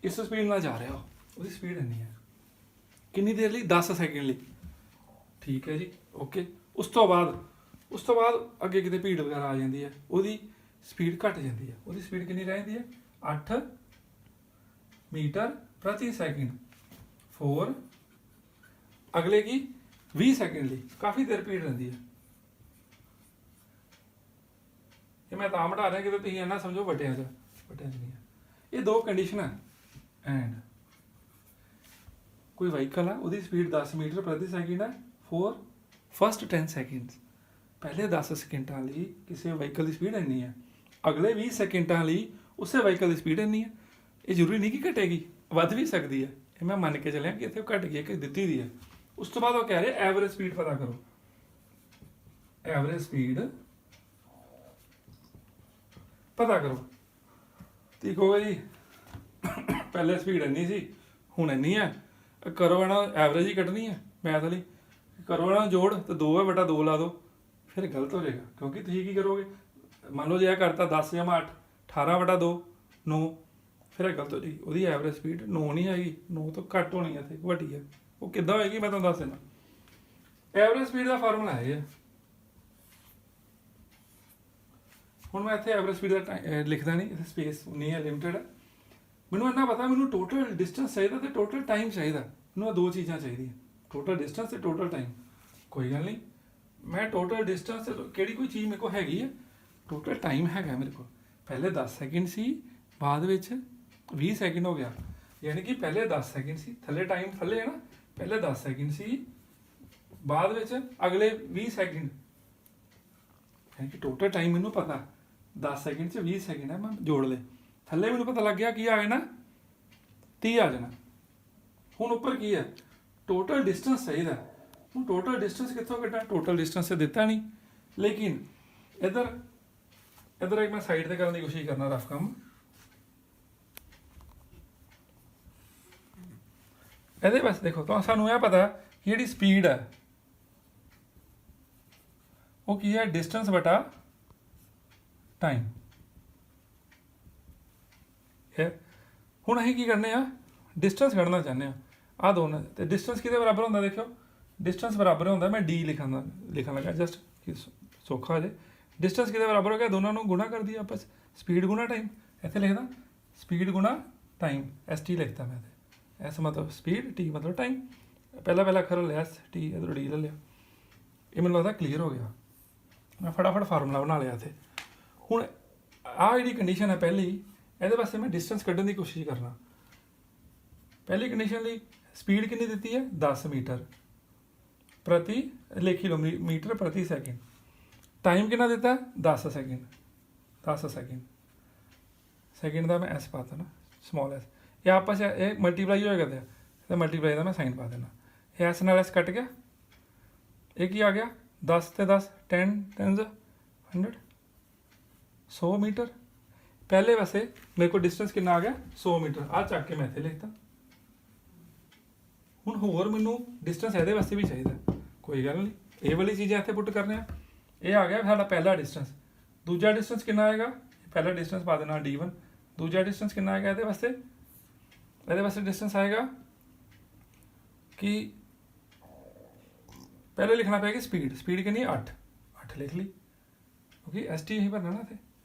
A: ਇਸ ਸਪੀਡ ਨਾਲ ਜਾ ਰਿਹਾ, ਉਹਦੀ ਸਪੀਡ ਇੰਨੀ ਹੈ। ਕਿੰਨੀ ਦੇਰ ਲਈ? 10 ਸੈਕਿੰਡ ਲਈ। ਠੀਕ ਹੈ ਜੀ, ਓਕੇ। ਉਸ ਤੋਂ ਬਾਅਦ ਅੱਗੇ ਕਿਤੇ ਭੀੜ ਵਗੈਰਾ ਆ ਜਾਂਦੀ ਹੈ, ਉਹਦੀ ਸਪੀਡ ਘਟ ਜਾਂਦੀ ਹੈ। ਉਹਦੀ ਸਪੀਡ ਕਿੰਨੀ ਰਹਿ ਜਾਂਦੀ ਹੈ? 8 ਮੀਟਰ ਪ੍ਰਤੀ ਸੈਕਿੰਡ। 4 ਅਗਲੇ ਕੀ? 20 ਸੈਕਿੰਡ ਲਈ। ਕਾਫੀ ਦੇਰ ਭੀੜ ਰਹਿੰਦੀ ਹੈ। ਇਹ ਮੈਂ ਤਾਂ ਮਿਟਾ ਰਿਹਾ ਕਿ ਤੁਸੀਂ ਇਹਨਾਂ ਸਮਝੋ ਵਟਿਆਂ 'ਚ ਨਹੀਂ ਹੈ। ਇਹ ਦੋ ਕੰਡੀਸ਼ਨਾਂ ਐਂਡ ਕੋਈ ਵਹੀਕਲ ਹੈ, ਉਹਦੀ ਸਪੀਡ 10 ਮੀਟਰ ਪ੍ਰਤੀ ਸੈਕਿੰਡ ਹੈ ਫੋਰ ਫਸਟ 10 ਸੈਕਿੰਡਸ। ਪਹਿਲੇ 10 ਸੈਕਿੰਡਾਂ ਲਈ ਕਿਸੇ ਵਹੀਕਲ ਦੀ ਸਪੀਡ ਇੰਨੀ ਹੈ। ਅਗਲੇ 20 ਸੈਕਿੰਡਾਂ ਲਈ ਉਸੇ ਵਾਹੀਕਲ ਦੀ ਸਪੀਡ ਇੰਨੀ ਹੈ। ਇਹ ਜ਼ਰੂਰੀ ਨਹੀਂ ਕਿ ਘਟੇਗੀ, ਵੱਧ ਵੀ ਸਕਦੀ ਹੈ। ਇਹ ਮੈਂ ਮੰਨ ਕੇ ਚੱਲਿਆ ਕਿ ਇੱਥੇ ਘਟ ਗਈ ਹੈ ਕਿ ਦਿੱਤੀ ਦੀ ਹੈ। ਉਸ ਤੋਂ ਬਾਅਦ ਉਹ ਕਹਿ ਰਹੇ ਐਵਰੇਜ ਸਪੀਡ ਪਤਾ ਕਰੋ। ਐਵਰੇਜ ਸਪੀਡ ਪਤਾ ਕਰੋ। ਤੇ ਕਹੋਗੇ ਜੀ ਪਹਿਲੇ ਸਪੀਡ ਇੰਨੀ ਸੀ ਹੁਣ ਇੰਨੀ ਹੈ, ਕਰੋ ਇਹਨਾਂ ਐਵਰੇਜ ਹੀ ਕੱਢਣੀ ਹੈ ਮੈਥ ਵਾਲੀ, ਕਰੋ ਇਹਨਾਂ ਜੋੜ ਤੇ 2/2 ਲਾ ਦਿਓ, ਫਿਰ ਗਲਤ ਹੋ ਜਾਏਗਾ। ਕਿਉਂਕਿ ਤੁਸੀਂ ਕੀ ਕਰੋਗੇ, ਮੰਨ ਲਓ ਜੇ ਇਹ ਕਰਤਾ 10 ਜਾਂ 8 18/2 9, ਫਿਰ ਇਹ ਗਲਤ ਹੋ ਜਾਏਗੀ। ਉਹਦੀ ਐਵਰੇਜ ਸਪੀਡ 9 ਨਹੀਂ ਹੈਗੀ, 9 ਤੋਂ ਘੱਟ ਹੋਣੀ ਹੈ, ਇੱਥੇ ਵੱਡੀ ਹੈ। ਉਹ ਕਿੱਦਾਂ ਹੋਏਗੀ ਮੈਂ ਤੁਹਾਨੂੰ ਦੱਸ ਦਿੰਦਾ। ਐਵਰੇਜ ਸਪੀਡ ਦਾ ਫਾਰਮੂਲਾ ਹੈ ਹੁਣ ਮੈਂ ਇੱਥੇ ਐਵਰੇਜ ਸਪੀਡ ਦਾ ਲਿਖਦਾ ਨਹੀਂ, ਇੱਥੇ ਸਪੇਸ ਨਹੀਂ ਹੈ, ਲਿਮਿਟਡ ਹੈ। ਮੈਨੂੰ ਇੰਨਾ ਪਤਾ ਮੈਨੂੰ ਟੋਟਲ ਡਿਸਟੈਂਸ ਚਾਹੀਦਾ ਤੇ ਟੋਟਲ ਟਾਈਮ ਚਾਹੀਦਾ। ਮੈਨੂੰ ਇਹ ਦੋ ਚੀਜ਼ਾਂ ਚਾਹੀਦੀਆਂ, ਟੋਟਲ ਡਿਸਟੈਂਸ ਤੇ ਟੋਟਲ ਟਾਈਮ। ਕੋਈ ਗੱਲ ਨਹੀਂ, ਮੈਂ ਟੋਟਲ ਡਿਸਟੈਂਸ ਕਿਹੜੀ ਕੋਈ ਚੀਜ਼ ਮੇਰੇ ਕੋਲ ਹੈਗੀ ਹੈ, ਟੋਟਲ ਟਾਈਮ ਹੈਗਾ ਮੇਰੇ ਕੋਲ। ਪਹਿਲੇ 10 ਸੈਕਿੰਡ ਸੀ, ਬਾਅਦ ਵਿੱਚ 20 ਸੈਕਿੰਡ ਹੋ ਗਿਆ। ਯਾਨੀ ਕਿ ਪਹਿਲੇ 10 ਸੈਕਿੰਡ ਸੀ, ਥੱਲੇ ਟਾਈਮ ਥੱਲੇ ਹੈ ਨਾ, ਪਹਿਲੇ 10 ਸੈਕਿੰਡ ਸੀ, ਬਾਅਦ ਵਿੱਚ ਅਗਲੇ 20 ਸੈਕਿੰਡ। ਯਾਨੀ ਕਿ ਟੋਟਲ ਟਾਈਮ ਮੈਨੂੰ ਪਤਾ 10 ਸੈਕਿੰਡ 'ਚ 20 ਸੈਕਿੰਡ ਹੈ, ਮੈਂ ਜੋੜ ਲਏ। ਥੱਲੇ ਮੈਨੂੰ ਪਤਾ ਲੱਗ ਗਿਆ ਕੀ ਆ ਜਾਣਾ, 30 ਆ ਜਾਣਾ। ਹੁਣ ਉੱਪਰ ਕੀ ਹੈ, ਟੋਟਲ ਡਿਸਟੈਂਸ ਚਾਹੀਦਾ। ਹੁਣ ਟੋਟਲ ਡਿਸਟੈਂਸ ਕਿੱਥੋਂ ਕੱਢਾਂ, ਟੋਟਲ ਡਿਸਟੈਂਸ ਤੇ ਦਿੱਤਾ ਨਹੀਂ। ਲੇਕਿਨ ਇੱਧਰ ਇੱਕ ਮੈਂ ਸਾਈਡ ਤੇ ਕਰਨ ਦੀ ਕੋਸ਼ਿਸ਼ ਕਰਨਾ, ਰਫ ਕੰਮ। ਇਹਦੇ ਬਸ ਦੇਖੋ, ਤਾਂ ਸਾਨੂੰ ਇਹ ਪਤਾ ਕਿ ਜਿਹੜੀ ਸਪੀਡ ਹੈ ਉਹ ਕੀ ਹੈ, ਡਿਸਟੈਂਸ ਬਟਾ ਟਾਈਮ ਹੈ। ਹੁਣ ਅਸੀਂ ਕੀ ਕਰਨੇ ਆ, ਡਿਸਟੈਂਸ ਕੱਢਣਾ ਚਾਹੁੰਦੇ ਆ। ਆਹ ਦੋਨੋਂ ਤੇ ਡਿਸਟੈਂਸ ਕਿਹਦੇ ਬਰਾਬਰ ਹੁੰਦਾ, ਦੇਖਿਓ ਡਿਸਟੈਂਸ ਬਰਾਬਰ ਹੁੰਦਾ, ਮੈਂ ਡੀ ਲਿਖਣ ਲੱਗਾ ਜਸਟ ਸੌਖਾ ਹੋ ਜਾਏ। ਡਿਸਟੈਂਸ ਕਿਹਦੇ ਬਰਾਬਰ ਹੋ ਗਿਆ, ਦੋਨਾਂ ਨੂੰ ਗੁਣਾ ਕਰ ਦਈਏ ਆਪਸ, ਸਪੀਡ ਗੁਣਾ ਟਾਈਮ। ਇੱਥੇ ਲਿਖਦਾ ਸਪੀਡ ਗੁਣਾ ਟਾਈਮ, ਐਸ ਟੀ ਲਿਖਤਾ ਮੈਂ ਤੇ। ਐਸ ਮਤਲਬ ਸਪੀਡ, ਟੀ ਮਤਲਬ ਟਾਈਮ। ਪਹਿਲਾ ਅੱਖਰ ਲਿਆ ਐਸ, ਟੀ ਇੱਧਰੋਂ ਡੀ ਲੈ ਲਿਆ। ਇਹ ਮੈਨੂੰ ਲੱਗਦਾ ਕਲੀਅਰ ਹੋ ਗਿਆ। ਮੈਂ ਫਟਾਫਟ ਫਾਰਮੂਲਾ ਬਣਾ ਲਿਆ ਇੱਥੇ। ਹੁਣ ਆਹ ਜਿਹੜੀ ਕੰਡੀਸ਼ਨ ਹੈ ਪਹਿਲੀ, ਇਹਦੇ ਵਾਸਤੇ ਮੈਂ ਡਿਸਟੈਂਸ ਕੱਢਣ ਦੀ ਕੋਸ਼ਿਸ਼ ਕਰਨਾ। ਪਹਿਲੀ ਕੰਡੀਸ਼ਨ ਲਈ ਸਪੀਡ ਕਿੰਨੀ ਦਿੱਤੀ ਹੈ, 10 ਮੀਟਰ ਪ੍ਰਤੀ ਕਿਲੋਮੀਟਰ ਪ੍ਰਤੀ ਸੈਕਿੰਡ। ਟਾਈਮ ਕਿੰਨਾ ਦਿੱਤਾ, 10 ਸੈਕਿੰਡ। 10 ਸੈਕਿੰਡ, ਸੈਕਿੰਡ ਦਾ ਮੈਂ ਐਸ ਪਾਤਾ ਨਾ, ਸਮਾਲ ਐਸ। ਇਹ ਆਪਸ ਇਹ ਮਲਟੀਪਲਾਈ ਹੋਏਗਾ ਤੇ ਮਲਟੀਪਲਾਈ ਦਾ ਮੈਂ ਸਾਈਨ ਪਾ ਦੇਣਾ। ਇਹ ਐਸ ਨਾਲ ਐਸ ਕੱਟ ਗਿਆ, ਇਹ ਕੀ ਆ ਗਿਆ, 10 ਤੇ 10 10 10 100 100 ਮੀਟਰ। ਪਹਿਲੇ ਵੈਸੇ ਮੇਰੇ ਕੋਲ ਡਿਸਟੈਂਸ ਕਿੰਨਾ ਆ ਗਿਆ, 100 ਮੀਟਰ। ਆਹ ਚੱਕ ਕੇ ਮੈਂ ਇੱਥੇ ਲਿਖਤਾ। ਹੁਣ ਹੋਰ ਮੈਨੂੰ ਡਿਸਟੈਂਸ ਇਹਦੇ ਵਾਸਤੇ ਵੀ ਚਾਹੀਦਾ, ਕੋਈ ਗੱਲ ਨਹੀਂ, ਇਹ ਵਾਲੀ ਚੀਜ਼ਾਂ ਇੱਥੇ ਪੁੱਟ ਕਰਨੇ ਆ। ਇਹ ਆ ਗਿਆ ਸਾਡਾ ਪਹਿਲਾ ਡਿਸਟੈਂਸ। ਦੂਜਾ ਡਿਸਟੈਂਸ ਕਿੰਨਾ ਆਏਗਾ, ਪਹਿਲਾ ਡਿਸਟੈਂਸ ਪਾ ਦੇਣਾ D1। ਦੂਜਾ ਡਿਸਟੈਂਸ ਕਿੰਨਾ ਆਏਗਾ ਇਹਦੇ ਵਾਸਤੇ, ਡਿਸਟੈਂਸ ਆਏਗਾ ਕਿ ਪਹਿਲੇ ਲਿਖਣਾ ਪਏਗਾ ਸਪੀਡ ਕਿੰਨੀ, 8 ਲਿਖ ਲਈ, ਕਿਉਂਕਿ ਐਸ ਟੀ ਹੀ ਭਰਨਾ ਨਾ ਇੱਥੇ।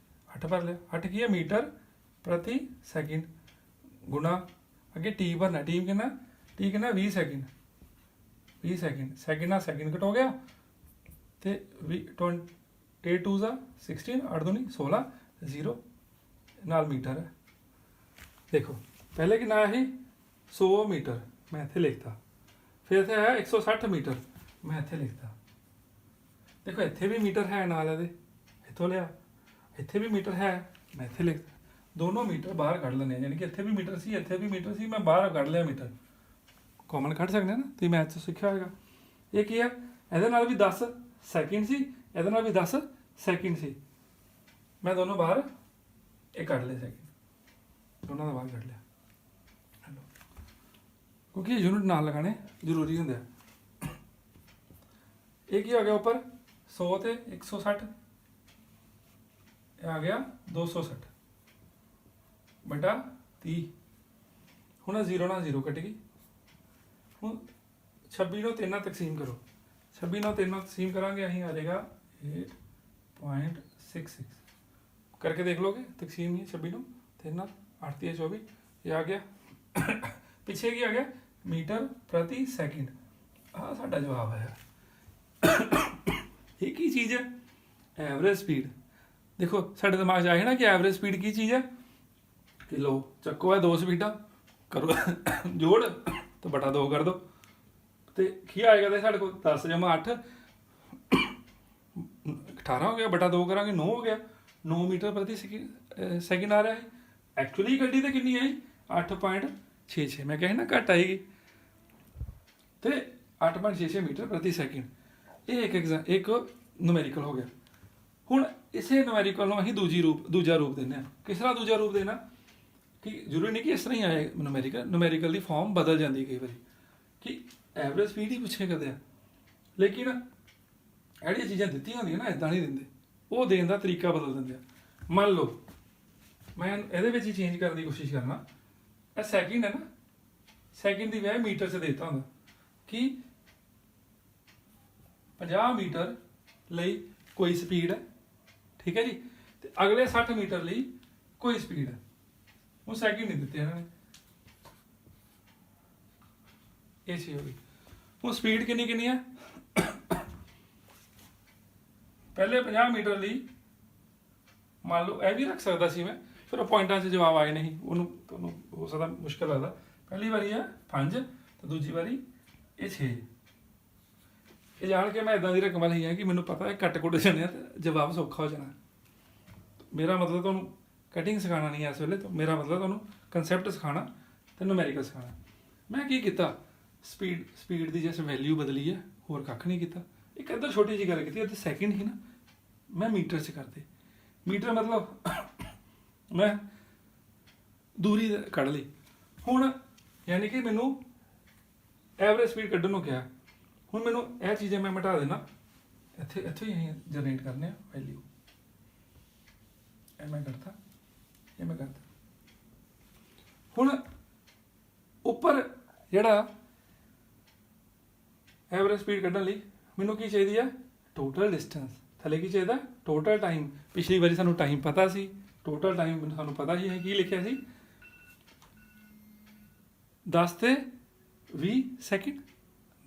A: 8 ਭਰ ਲਿਆ। 8 ਕੀ ਹੈ, ਮੀਟਰ ਪ੍ਰਤੀ ਸੈਕਿੰਡ ਗੁਣਾ ਅੱਗੇ ਟੀ ਭਰਨਾ। ਟੀ ਕਿੰਨਾ 20 ਸੈਕਿੰਡ। 20 ਸੈਕਿੰਡ, ਸੈਕਿੰਡ ਨਾਲ ਸੈਕਿੰਡ ਕਟ ਹੋ ਗਿਆ ਤੇ 8 2 16, 8 2 16, 0 ਨਾਲ ਮੀਟਰ ਹੈ। ਦੇਖੋ ਪਹਿਲੇ ਕਿੰਨਾ ਆਇਆ ਸੀ, 100 ਮੀਟਰ, ਮੈਂ ਇੱਥੇ ਲਿਖਤਾ। ਫਿਰ ਇੱਥੇ ਆਇਆ 160 ਮੀਟਰ, ਮੈਂ ਇੱਥੇ ਲਿਖਤਾ। ਦੇਖੋ ਇੱਥੇ ਵੀ ਮੀਟਰ ਹੈ ਨਾਲ ਇਹਦੇ, ਇੱਥੋਂ ਲਿਆ। ਇੱਥੇ ਵੀ ਮੀਟਰ ਹੈ, ਮੈਂ ਇੱਥੇ ਲਿਖਤਾ। ਦੋਨੋਂ ਮੀਟਰ ਬਾਹਰ ਕੱਢ ਲੈਂਦੇ ਆ, ਯਾਨੀ ਕਿ ਇੱਥੇ ਵੀ ਮੀਟਰ ਸੀ, ਇੱਥੇ ਵੀ ਮੀਟਰ ਸੀ, ਮੈਂ ਬਾਹਰ ਕੱਢ ਲਿਆ ਮੀਟਰ। ਕਾਮਨ ਕੱਢ ਸਕਦੇ ਨਾ, ਤੁਸੀਂ ਮੈਥ 'ਚ ਸਿੱਖਿਆ ਹੋਏਗਾ। ਇਹ ਕੀ ਹੈ, ਇਹਦੇ ਨਾਲ ਵੀ 10 ਸੈਕਿੰਡ ਸੀ, ਇਹਦੇ ਨਾਲ ਵੀ 10 ਸੈਕਿੰਡ ਸੀ। ਮੈਂ ਦੋਨੋਂ ਬਾਹਰ ਇਹ ਕੱਢ ਲਏ ਸੈਕਿੰਡ, ਦੋਨਾਂ ਦਾ ਬਾਹਰ ਕੱਢ ਲਿਆ। ਕਿਉਂਕਿ ਯੂਨਿਟ ਨਾਲ ਲਗਾਣੇ ਜ਼ਰੂਰੀ ਹੁੰਦੇ ਆ। ਇਹ ਕੀ ਆ ਗਿਆ ਉੱਪਰ, 100 ਤੇ 160, ਇਹ ਆ ਗਿਆ 260 ਬਟਾ 30। ਹੁਣ 0 ਨਾਲ 0 ਕੱਟ ਗਈ। ਹੁਣ 26 ਨੂੰ 3 ਨਾਲ ਤਕਸੀਮ ਕਰੋ। 26 ਨਾਲ 3 ਨਾਲ ਤਕਸੀਮ ਕਰਾਂਗੇ, ਅਸੀਂ ਆ ਜਾਏਗਾ 8.66। ਕਰਕੇ ਦੇਖ ਲੋਗੇ, ਤਕਸੀਮ ਹੀ 26 ਨੂੰ 3 ਨਾਲ, 8 3 24, ਇਹ ਆ ਗਿਆ। ਪਿੱਛੇ ਕੀ ਆ ਗਿਆ, ਮੀਟਰ ਪ੍ਰਤੀ ਸੈਕਿੰਡ। ਆਹ ਸਾਡਾ ਜਵਾਬ ਹੈ। ਇਹ ਕੀ ਚੀਜ਼ ਹੈ, ਐਵਰੇਜ ਸਪੀਡ। ਦੇਖੋ ਸਾਡੇ ਦਿਮਾਗ 'ਚ ਆਇਆ ਨਾ ਕਿ ਐਵਰੇਜ ਸਪੀਡ ਕੀ ਚੀਜ਼ ਹੈ, ਕਿ ਲਓ ਚੱਕੋ ਇਹ 2 ਸਪੀਡਾਂ ਕਰੋ ਜੋੜ ਤੇ ਬਟਾ 2 ਕਰ ਦਿਓ, ਤੇ ਕੀ ਆਏਗਾ ਤੇ ਸਾਡੇ ਕੋਲ 10 ਜਮਾ 8 18 ਹੋ ਗਿਆ, ਬਟਾ 2 ਕਰਾਂਗੇ 9 ਹੋ ਗਿਆ। 9 मीटर प्रति सेकंड आ रहा है। एक्चुअली गड्डी तो कितनी आई 8.66, मैं कहे ना घट आएगी, तो 8.66 मीटर प्रति सेकंड। ये एक न्यूमेरिकल हो गया। हुण इसे न्यूमेरिकल ਨੂੰ ਅਸੀਂ ਦੂਜਾ ਰੂਪ ਦਿੰਦੇ ਹਾਂ। ਕਿਸ ਤਰ੍ਹਾਂ ਦੂਜਾ ਰੂਪ ਦੇਣਾ ਕਿ ਜ਼ਰੂਰੀ ਨਹੀਂ ਕਿ ਇਸ ਤਰ੍ਹਾਂ ਹੀ ਆਏ न्यूमेरिकल ਦੀ ਫਾਰਮ ਬਦਲ ਜਾਂਦੀ ਕਈ ਵਾਰੀ ਕਿ ਐਵਰੇਜ ਸਪੀਡ ਹੀ ਪੁੱਛੇ ਕਰਦੇ ਆ, ਲੇਕਿਨ ਜਿਹੜੀਆਂ ਚੀਜ਼ਾਂ ਦਿੱਤੀਆਂ ਹੁੰਦੀਆਂ ਨਾ ਇਦਾਂ ਨਹੀਂ ਦਿੰਦੇ, ਉਹ ਦੇਣ ਦਾ ਤਰੀਕਾ ਬਦਲ ਦਿੰਦੇ ਆ। ਮੰਨ ਲਓ ਮੈਂ ਇਹਦੇ ਵਿੱਚ ਹੀ ਚੇਂਜ ਕਰਨ ਦੀ ਕੋਸ਼ਿਸ਼ ਕਰਨਾ, ਇਹ ਸੈਕਿੰਡ ਹੈ ਨਾ, ਸੈਕਿੰਡ ਦੀ ਵੈਲ ਮੀਟਰ 'ਚ ਦੇਤਾ ਹੁੰਦਾ ਕਿ 50 ਮੀਟਰ ਲਈ ਕੋਈ ਸਪੀਡ ਹੈ, ਠੀਕ ਹੈ ਜੀ, ਤੇ ਅਗਲੇ 60 ਮੀਟਰ ਲਈ ਕੋਈ ਸਪੀਡ ਹੈ। ਉਹ ਸੈਕਿੰਡ ਨਹੀਂ ਦਿੱਤੇ ਇਹਨਾਂ ਨੇ, ਇਹ ਚੀਜ਼ ਹੋ ਗਈ। ਹੁਣ ਸਪੀਡ ਕਿੰਨੀ ਹੈ, ਪਹਿਲੇ 50 ਮੀਟਰ ਲਈ ਮੰਨ ਲਓ ਇਹ ਵੀ ਰੱਖ ਸਕਦਾ ਸੀ ਮੈਂ, ਫਿਰ ਉਹ ਪੁਆਇੰਟਾਂ 'ਚ ਜਵਾਬ ਆਏ ਨਹੀਂ, ਉਹਨੂੰ ਤੁਹਾਨੂੰ ਹੋ ਸਕਦਾ ਮੁਸ਼ਕਿਲ ਲੱਗਦਾ। ਪਹਿਲੀ ਵਾਰੀ ਹੈ 5 ਤੇ ਦੂਜੀ ਵਾਰੀ ਇਹ 6। ਇਹ ਜਾਣ ਕੇ ਮੈਂ ਇਦਾਂ ਦੀ ਰਕਮ ਲਈ ਹੈ ਕਿ ਮੈਨੂੰ ਪਤਾ ਹੈ ਕੱਟ ਕੁੱਟ ਜਾਣੇ ਤੇ ਜਵਾਬ ਸੌਖਾ ਹੋ ਜਾਣਾ। ਮੇਰਾ ਮਤਲਬ ਤੁਹਾਨੂੰ ਕਟਿੰਗ ਸਿਖਾਉਣਾ ਨਹੀਂ ਇਸ ਵੇਲੇ, ਤਾਂ ਮੇਰਾ ਮਤਲਬ ਤੁਹਾਨੂੰ ਕਨਸੈਪਟ ਸਿਖਾਉਣਾ ਤੇ ਨੂਮੈਰੀਕਲ ਸਿਖਾਉਣਾ। ਮੈਂ ਕੀ ਕੀਤਾ, ਸਪੀਡ ਦੀ ਜਿਸ ਵੈਲਿਊ ਬਦਲੀ ਹੈ, ਹੋਰ ਕੱਖ ਨਹੀਂ ਕੀਤਾ। ਇੱਕ ਇੱਧਰ ਛੋਟੀ ਜਿਹੀ ਗੱਲ ਕੀਤੀ, ਇੱਥੇ ਸੈਕਿੰਡ ਹੀ ਨਾ ਮੈਂ ਮੀਟਰ 'ਚ ਕਰਤੇ। ਮੀਟਰ ਮਤਲਬ ਮੈਂ ਦੂਰੀ ਕੱਢ ਲਈ। ਹੁਣ ਯਾਨੀ ਕਿ ਮੈਨੂੰ ਐਵਰੇਜ ਸਪੀਡ ਕੱਢਣ ਨੂੰ ਕਿਹਾ। ਹੁਣ ਮੈਨੂੰ ਇਹ ਚੀਜ਼ਾਂ ਮੈਂ ਮਿਟਾ ਦੇਣਾ, ਇੱਥੇ ਹੀ ਅਸੀਂ ਜਨਰੇਟ ਕਰਨੇ ਆ ਵੈਲਿਊ। ਇਹ ਮੈਂ ਕਰਤਾ, ਇਹ ਮੈਂ ਕਰਤਾ। ਹੁਣ ਉੱਪਰ ਜਿਹੜਾ ਐਵਰੇਜ ਸਪੀਡ ਕੱਢਣ ਲਈ ਮੈਨੂੰ ਕੀ ਚਾਹੀਦੀ ਆ, ਟੋਟਲ ਡਿਸਟੈਂਸ। ਥੱਲੇ ਕੀ ਚਾਹੀਦਾ, ਟੋਟਲ ਟਾਈਮ। ਪਿਛਲੀ ਵਾਰੀ ਸਾਨੂੰ ਟਾਈਮ ਪਤਾ ਸੀ, ਟੋਟਲ ਟਾਈਮ ਸਾਨੂੰ ਪਤਾ ਹੀ ਹੈ, ਕੀ ਲਿਖਿਆ ਸੀ 10 ਤੇ 20 ਸੈਕਿੰਡ,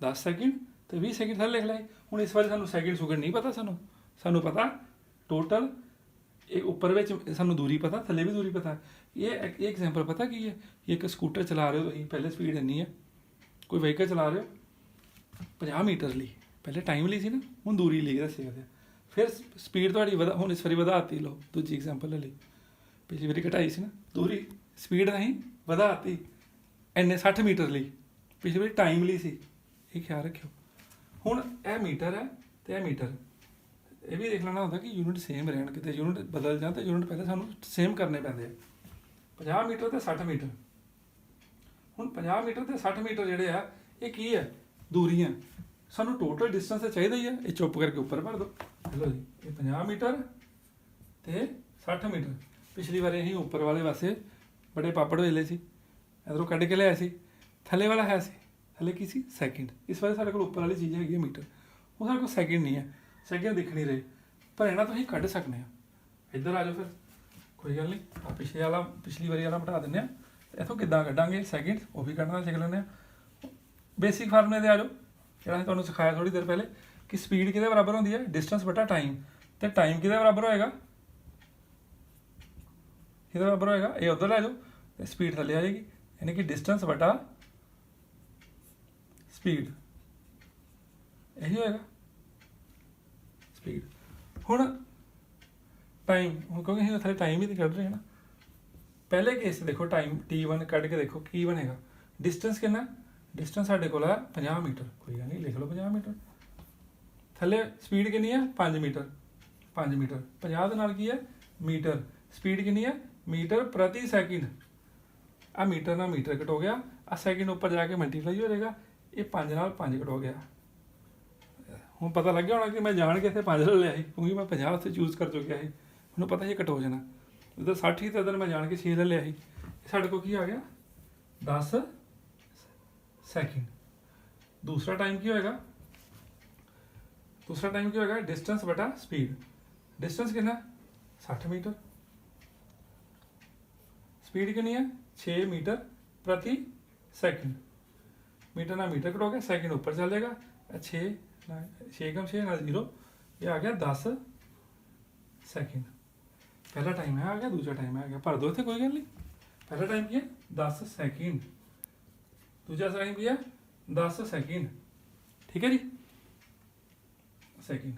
A: 10 ਸੈਕਿੰਡ ਤੇ 20 ਸੈਕਿੰਡ ਥੱਲੇ ਲਿਖ ਲਾਏ। ਹੁਣ ਇਸ ਵਾਰੀ ਸਾਨੂੰ ਸੈਕਿੰਡ ਸੁਕੰਡ ਨਹੀਂ ਪਤਾ, ਸਾਨੂੰ ਪਤਾ ਟੋਟਲ। ਇਹ ਉੱਪਰ ਵਿੱਚ ਸਾਨੂੰ ਦੂਰੀ ਪਤਾ, ਥੱਲੇ ਵੀ ਦੂਰੀ ਪਤਾ। ਇਹ ਐਗਜ਼ਾਮਪਲ ਪਤਾ ਕੀ ਹੈ, ਇੱਕ ਸਕੂਟਰ ਚਲਾ ਰਹੇ ਹੋ ਤੁਸੀਂ, ਪਹਿਲੇ ਸਪੀਡ ਇੰਨੀ ਹੈ, ਕੋਈ ਵਹੀਕਲ ਚਲਾ ਰਹੇ ਹੋ 50 ਮੀਟਰ ਲਈ, ਪਹਿਲੇ ਟਾਈਮ ਲਈ ਸੀ ਨਾ, ਹੁਣ ਦੂਰੀ ਲਈ ਦੱਸੇ ਕਰਦੇ। ਫਿਰ ਸਪੀਡ ਤੁਹਾਡੀ ਹੁਣ ਇਸ ਵਾਰੀ ਵਧਾਤੀ। ਲਓ ਦੂਜੀ ਐਗਜ਼ਾਮਪਲ ਲੈ ਲਈ, ਪਿਛਲੀ ਵਾਰੀ ਘਟਾਈ ਸੀ ਨਾ ਦੂਰੀ, ਸਪੀਡ ਅਸੀਂ ਵਧਾਤੀ ਇੰਨੇ 60 ਮੀਟਰ ਲਈ, ਪਿਛਲੀ ਵਾਰੀ ਟਾਈਮ ਲਈ ਸੀ, ਇਹ ਖਿਆਲ ਰੱਖਿਓ। ਹੁਣ ਇਹ ਮੀਟਰ ਹੈ ਤੇ ਇਹ ਮੀਟਰ, ਇਹ ਵੀ ਦੇਖ ਲੈਣਾ ਹੁੰਦਾ ਕਿ ਯੂਨਿਟ ਸੇਮ ਰਹਿਣ, ਕਿਤੇ ਯੂਨਿਟ ਬਦਲ ਜਾਣ ਤਾਂ ਯੂਨਿਟ ਪਹਿਲਾਂ ਸਾਨੂੰ ਸੇਮ ਕਰਨੇ ਪੈਂਦੇ ਆ। 50 ਮੀਟਰ ਤੇ 60 ਮੀਟਰ। ਹੁਣ 50 ਮੀਟਰ ਤੇ 60 ਮੀਟਰ ਜਿਹੜੇ ਆ ਇਹ ਕੀ ਹੈ, ਦੂਰੀਆਂ। ਸਾਨੂੰ ਟੋਟਲ ਡਿਸਟੈਂਸ ਤਾਂ ਚਾਹੀਦਾ ਹੀ ਹੈ, ਇਹ ਚੁੱਪ ਕਰਕੇ ਉੱਪਰ ਭਰ ਦਿਓ। ਚਲੋ ਜੀ, ਇਹ 50 ਮੀਟਰ ਤੇ 60 ਮੀਟਰ। ਪਿਛਲੀ ਵਾਰੀ ਅਸੀਂ ਉੱਪਰ ਵਾਲੇ ਪਾਸੇ ਬੜੇ ਪਾਪੜ ਵੇਲੇ ਸੀ, ਇੱਧਰੋਂ ਕੱਢ ਕੇ ਲਿਆਇਆ ਸੀ, ਥੱਲੇ ਵਾਲਾ ਹੈ ਸੀ, ਥੱਲੇ ਕੀ ਸੀ ਸੈਕਿੰਡ। ਇਸ ਵਾਰੀ ਸਾਡੇ ਕੋਲ ਉੱਪਰ ਵਾਲੀ ਚੀਜ਼ ਹੈਗੀ ਹੈ ਮੀਟਰ, ਉਹ ਸਾਡੇ ਕੋਲ ਸੈਕਿੰਡ ਨਹੀਂ ਹੈ, ਸੈਕਿੰਡ ਦਿਖ ਨਹੀਂ ਰਹੇ, ਪਰ ਇਹਨਾਂ ਤੋਂ ਅਸੀਂ ਕੱਢ ਸਕਦੇ ਹਾਂ। ਇੱਧਰ ਆ ਜਾਓ ਫਿਰ, ਕੋਈ ਗੱਲ ਨਹੀਂ, ਪਿਛਲੀ ਵਾਰੀ ਵਾਲਾ ਬਿਠਾ ਦਿੰਦੇ ਹਾਂ। ਇੱਥੋਂ ਕਿੱਦਾਂ ਕੱਢਾਂਗੇ ਸੈਕਿੰਡ, ਉਹ ਵੀ ਕੱਢਣਾ ਸਿੱਖ ਲੈਂਦੇ ਹਾਂ। ਬੇਸਿਕ ਫਾਰਮੂਲੇ 'ਤੇ ਆ ਜਾਓ, ਜਿਹੜਾ ਅਸੀਂ ਤੁਹਾਨੂੰ ਸਿਖਾਇਆ ਥੋੜ੍ਹੀ ਦੇਰ ਪਹਿਲੇ, ਕਿ ਸਪੀਡ ਕਿਹਦੇ ਬਰਾਬਰ ਹੁੰਦੀ ਹੈ, ਡਿਸਟੈਂਸ ਬਟਾ ਟਾਈਮ। ਅਤੇ ਟਾਈਮ ਕਿਹਦੇ ਬਰਾਬਰ ਹੋਏਗਾ, ਕਿਹਦੇ ਬਰਾਬਰ ਹੋਏਗਾ, ਇਹ ਉੱਧਰ ਲੈ ਜਾਓ ਅਤੇ ਸਪੀਡ ਥੱਲੇ ਆ ਜਾਏਗੀ, ਯਾਨੀ ਕਿ ਡਿਸਟੈਂਸ ਬਟਾ ਸਪੀਡ, ਇਹੀ ਹੋਏਗਾ ਸਪੀਡ। ਹੁਣ ਟਾਈਮ, ਹੁਣ ਕਿਉਂਕਿ ਅਸੀਂ ਥੱਲੇ ਟਾਈਮ ਹੀ ਤਾਂ ਕੱਢ ਰਹੇ ਹਾਂ ਨਾ। ਪਹਿਲੇ ਕੇਸ 'ਚ ਦੇਖੋ ਟਾਈਮ T1 ਕੱਢ ਕੇ ਦੇਖੋ ਕੀ ਬਣੇਗਾ। ਡਿਸਟੈਂਸ ਕਿੰਨਾ, ਡਿਸਟੈਂਸ ਸਾਡੇ ਕੋਲ ਹੈ 50 ਮੀਟਰ, ਕੋਈ ਗੱਲ ਨਹੀਂ ਲਿਖ ਲਓ 50 ਮੀਟਰ। ਥੱਲੇ ਸਪੀਡ ਕਿੰਨੀ ਹੈ 5 ਮੀਟਰ, 5 ਮੀਟਰ 50 ਦੇ ਨਾਲ ਕੀ ਹੈ ਮੀਟਰ। ਸਪੀਡ ਕਿੰਨੀ ਹੈ ਮੀਟਰ ਪ੍ਰਤੀ ਸੈਕਿੰਡ। ਆ ਮੀਟਰ ਨਾਲ ਮੀਟਰ ਕਟ ਹੋ ਗਿਆ, ਆ ਸੈਕਿੰਡ ਉੱਪਰ ਜਾ ਕੇ ਮਲਟੀਪਲਾਈ ਹੋ ਜਾਏਗਾ, ਇਹ 5 ਨਾਲ 5 ਕਟ ਹੋ ਗਿਆ। ਹੁਣ ਪਤਾ ਲੱਗਿਆ ਹੋਣਾ ਕਿ ਮੈਂ ਜਾਣ ਕੇ ਇੱਥੇ 5 ਲੈ ਲਿਆ ਸੀ, ਕਿਉਂਕਿ ਮੈਂ 50 ਉੱਥੇ ਚੂਜ਼ ਕਰ ਚੁੱਕਿਆ ਸੀ, ਮੈਨੂੰ ਪਤਾ ਸੀ ਕਟ ਹੋ ਜਾਣਾ। ਉਧਰ 60 ਹੀ ਤਾਂ ਇੱਧਰ ਮੈਂ ਜਾਣ ਕੇ 6 ਲੈ ਲਿਆ ਸੀ। ਸਾਡੇ ਕੋਲ ਕੀ ਆ ਗਿਆ 10 ਸੈਕਿੰਡ। ਦੂਸਰਾ ਟਾਈਮ ਕੀ ਹੋਏਗਾ, ਦੂਸਰਾ ਟਾਈਮ ਕੀ ਹੋਏਗਾ ਡਿਸਟੈਂਸ ਬਟਾ ਸਪੀਡ। ਡਿਸਟੈਂਸ ਕਿੰਨਾ 60 ਮੀਟਰ, ਸਪੀਡ ਕਿੰਨੀ ਹੈ 6 ਮੀਟਰ ਪ੍ਰਤੀ ਸੈਕਿੰਡ। ਮੀਟਰ ਨਾਲ ਮੀਟਰ ਕਟ ਹੋ ਗਿਆ, ਸੈਕਿੰਡ ਉੱਪਰ ਚੱਲ ਜਾਏਗਾ, 6 ਕਮ 6 ਨਾਲ 0, ਇਹ ਆ ਗਿਆ 10 ਸੈਕਿੰਡ। ਪਹਿਲਾ ਟਾਈਮ ਹੈ ਆ ਗਿਆ, ਦੂਜਾ ਟਾਈਮ ਹੈ ਆ ਗਿਆ, ਭਰ ਦੋ ਇੱਥੇ ਕੋਈ ਗੱਲ ਨਹੀਂ। ਪਹਿਲਾ ਟਾਈਮ ਕੀ ਹੈ 10 ਸੈਕਿੰਡ, ਦੂਜਾ ਟਾਈਮ ਕੀ ਹੈ 10 ਸੈਕਿੰਡ, ਠੀਕ ਹੈ ਜੀ ਸੈਕਿੰਡ।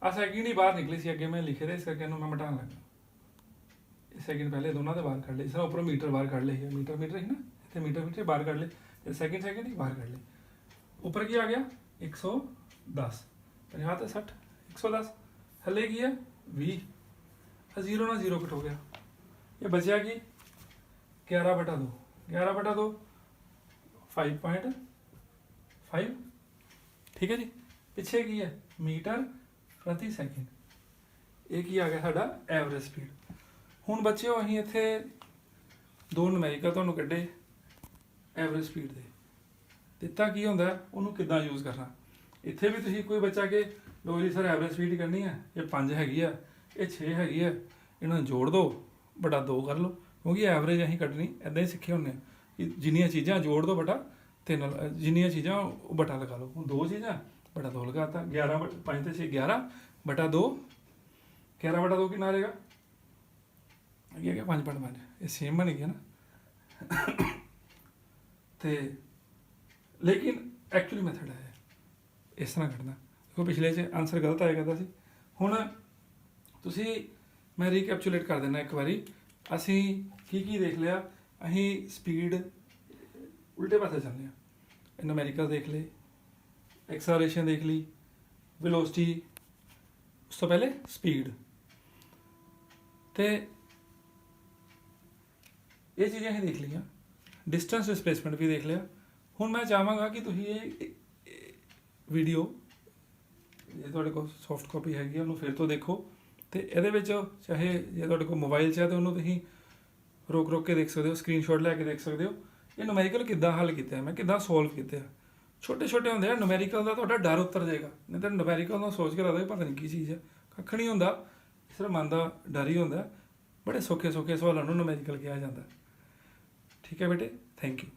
A: ਆ ਸੈਕਿੰਡ ਹੀ ਬਾਹਰ ਨਿਕਲੀ ਸੀ ਅੱਗੇ ਮੈਂ ਲਿਖੇ ਦੇ, ਇਸ ਕਰਕੇ ਇਹਨੂੰ ਮੈਂ ਮਿਟਾਉਣ ਲੱਗਾ। ਇਹ ਸੈਕਿੰਡ ਪਹਿਲੇ ਦੋਨਾਂ ਦੇ ਬਾਹਰ ਕੱਢ ਲਏ, ਇਸ ਤਰ੍ਹਾਂ ਉੱਪਰੋਂ ਮੀਟਰ ਬਾਹਰ ਕੱਢ ਲਏ, ਮੀਟਰ ਮੀਟਰ ਸੀ ਨਾ, ਇੱਥੇ ਮੀਟਰ ਬਾਹਰ ਕੱਢ ਲਏ, ਤੇ ਸੈਕਿੰਡ ਹੀ ਬਾਹਰ ਕੱਢ ਲਏ। ਉੱਪਰ ਕੀ ਆ ਗਿਆ 110, 50 ਤੇ 60, 110। ਥੱਲੇ ਕੀ ਹੈ 20, 0 ਨਾਲ 0 ਕਟ ਹੋ ਗਿਆ। ਇਹ ਬਚਿਆ ਕੀ 11/2, 11/2 5.5, ਠੀਕ ਹੈ ਜੀ। ਪਿੱਛੇ ਕੀ ਹੈ ਮੀਟਰ ਪ੍ਰਤੀ ਸੈਕਿੰਡ, ਇਹ ਕੀ ਆ ਗਿਆ ਸਾਡਾ ਐਵਰੇਜ ਸਪੀਡ। ਹੁਣ ਬੱਚਿਓ ਅਸੀਂ ਇੱਥੇ ਦੋ ਨੂਮੈਰੀਕਲ ਤੁਹਾਨੂੰ ਕੱਢੇ ਐਵਰੇਜ ਸਪੀਡ ਦੇ, ਦਿੱਤਾ ਕੀ ਹੁੰਦਾ ਉਹਨੂੰ ਕਿੱਦਾਂ ਯੂਜ਼ ਕਰਨਾ। ਇੱਥੇ ਵੀ ਤੁਸੀਂ ਕੋਈ ਬੱਚਾ ਕਿ ਲੋ ਜੀ ਸਰ ਐਵਰੇਜ ਸਪੀਡ ਕਰਨੀ ਹੈ, ਇਹ 5 ਹੈਗੀ ਆ, ਇਹ 6 ਹੈਗੀ ਆ, ਇਹਨਾਂ ਨੂੰ ਜੋੜ ਦਿਓ ਬਟਾ 2 ਕਰ ਲਓ, ਕਿਉਂਕਿ ਐਵਰੇਜ ਅਸੀਂ ਕੱਢਣੀ ਇੱਦਾਂ ਹੀ ਸਿੱਖੇ ਹੁੰਦੇ ਹਾਂ ਕਿ ਜਿੰਨੀਆਂ ਚੀਜ਼ਾਂ ਜੋੜ ਦਿਓ ਬਟਾ 3, ਜਿੰਨੀਆਂ ਚੀਜ਼ਾਂ ਉਹ ਬਟਾ ਲਗਾ ਲਓ। ਹੁਣ 2 ਚੀਜ਼ਾਂ ਬਟਾ 2 ਲਗਾਤਾ, 11 5 ਤੇ 6 11 ਬਟਾ 2, 11/2 ਕਿੰਨਾ ਆਏਗਾ, ਇਹ ਆ ਗਿਆ 5.5, ਇਹ ਸੇਮ ਬਣ ਗਿਆ ਨਾ। ਤੇ ਲੇਕਿਨ ਐਕਚੁਅਲੀ ਮੈਥਡ ਹੈ ਇਸ ਤਰ੍ਹਾਂ ਕੱਢਣਾ, ਦੇਖੋ ਪਿਛਲੇ 'ਚ ਆਨਸਰ ਗਲਤ ਆਇਆ ਕਰਦਾ ਸੀ। ਹੁਣ ਤੁਸੀਂ ਮੈਂ ਰੀਕੈਪਚੂਲੇਟ ਕਰ ਦਿੰਦਾ ਇੱਕ ਵਾਰੀ, ਅਸੀਂ ਕੀ ਦੇਖ ਲਿਆ। ਅਸੀਂ ਸਪੀਡ ਉਲਟੇ ਪਾਸੇ ਚੱਲਦੇ ਹਾਂ, ਨੂਮੈਰੀਕਲ ਦੇਖ ਲਏ, ਐਕਸਲਰੇਸ਼ਨ ਦੇਖ ਲਈ, ਵੈਲੋਸਿਟੀ, ਉਸ ਤੋਂ ਪਹਿਲੇ ਸਪੀਡ, ਤੇ ਇਹ ਚੀਜ਼ਾਂ ਅਸੀਂ ਦੇਖ ਲਈਆਂ। ਡਿਸਟੈਂਸ ਡਿਸਪਲੇਸਮੈਂਟ ਵੀ ਦੇਖ ਲਿਆ। ਹੁਣ ਮੈਂ ਚਾਹਾਂਗਾ ਕਿ ਤੁਸੀਂ ਇਹ ਵੀਡੀਓ ਜੇ ਤੁਹਾਡੇ ਕੋਲ ਸੌਫਟ ਕਾਪੀ ਹੈਗੀ ਉਹਨੂੰ ਫਿਰ ਤੋਂ ਦੇਖੋ, ਤੇ ਇਹਦੇ ਵਿੱਚ ਚਾਹੇ ਜੇ ਤੁਹਾਡੇ ਕੋਲ ਮੋਬਾਈਲ 'ਚ ਹੈ ਤਾਂ ਉਹਨੂੰ ਤੁਸੀਂ ਰੋਕ ਕੇ ਦੇਖ ਸਕਦੇ ਹੋ, ਸਕਰੀਨਸ਼ਾਟ ਲੈ ਕੇ ਦੇਖ ਸਕਦੇ ਹੋ। ਇਹ ਨੂਮੈਰੀਕਲ ਕਿੱਦਾਂ ਹੱਲ ਕੀਤਾ, ਮੈਂ ਕਿੱਦਾਂ ਸੋਲਵ ਕੀਤੇ ਆ। ਛੋਟੇ ਹੁੰਦੇ ਆ, ਨੂਮੈਰੀਕਲ ਦਾ ਤੁਹਾਡਾ ਡਰ ਉਤਰ ਜਾਏਗਾ, ਨਹੀਂ ਤਾਂ ਨੂਮੈਰੀਕਲ ਨੂੰ ਸੋਚ ਕੇ ਰੱਖਦੇ ਪਤਾ ਨਹੀਂ ਕੀ ਚੀਜ਼ ਹੈ, ਕੱਖ ਨਹੀਂ ਹੁੰਦਾ, ਸਿਰਫ ਮਨ ਦਾ ਡਰ ਹੀ ਹੁੰਦਾ। ਬੜੇ ਸੌਖੇ ਸਵਾਲਾਂ ਨੂੰ ਨੂਮੈਰੀਕਲ ਕਿਹਾ ਜਾਂਦਾ। ਠੀਕ ਹੈ ਬੇਟੇ, ਥੈਂਕ ਯੂ।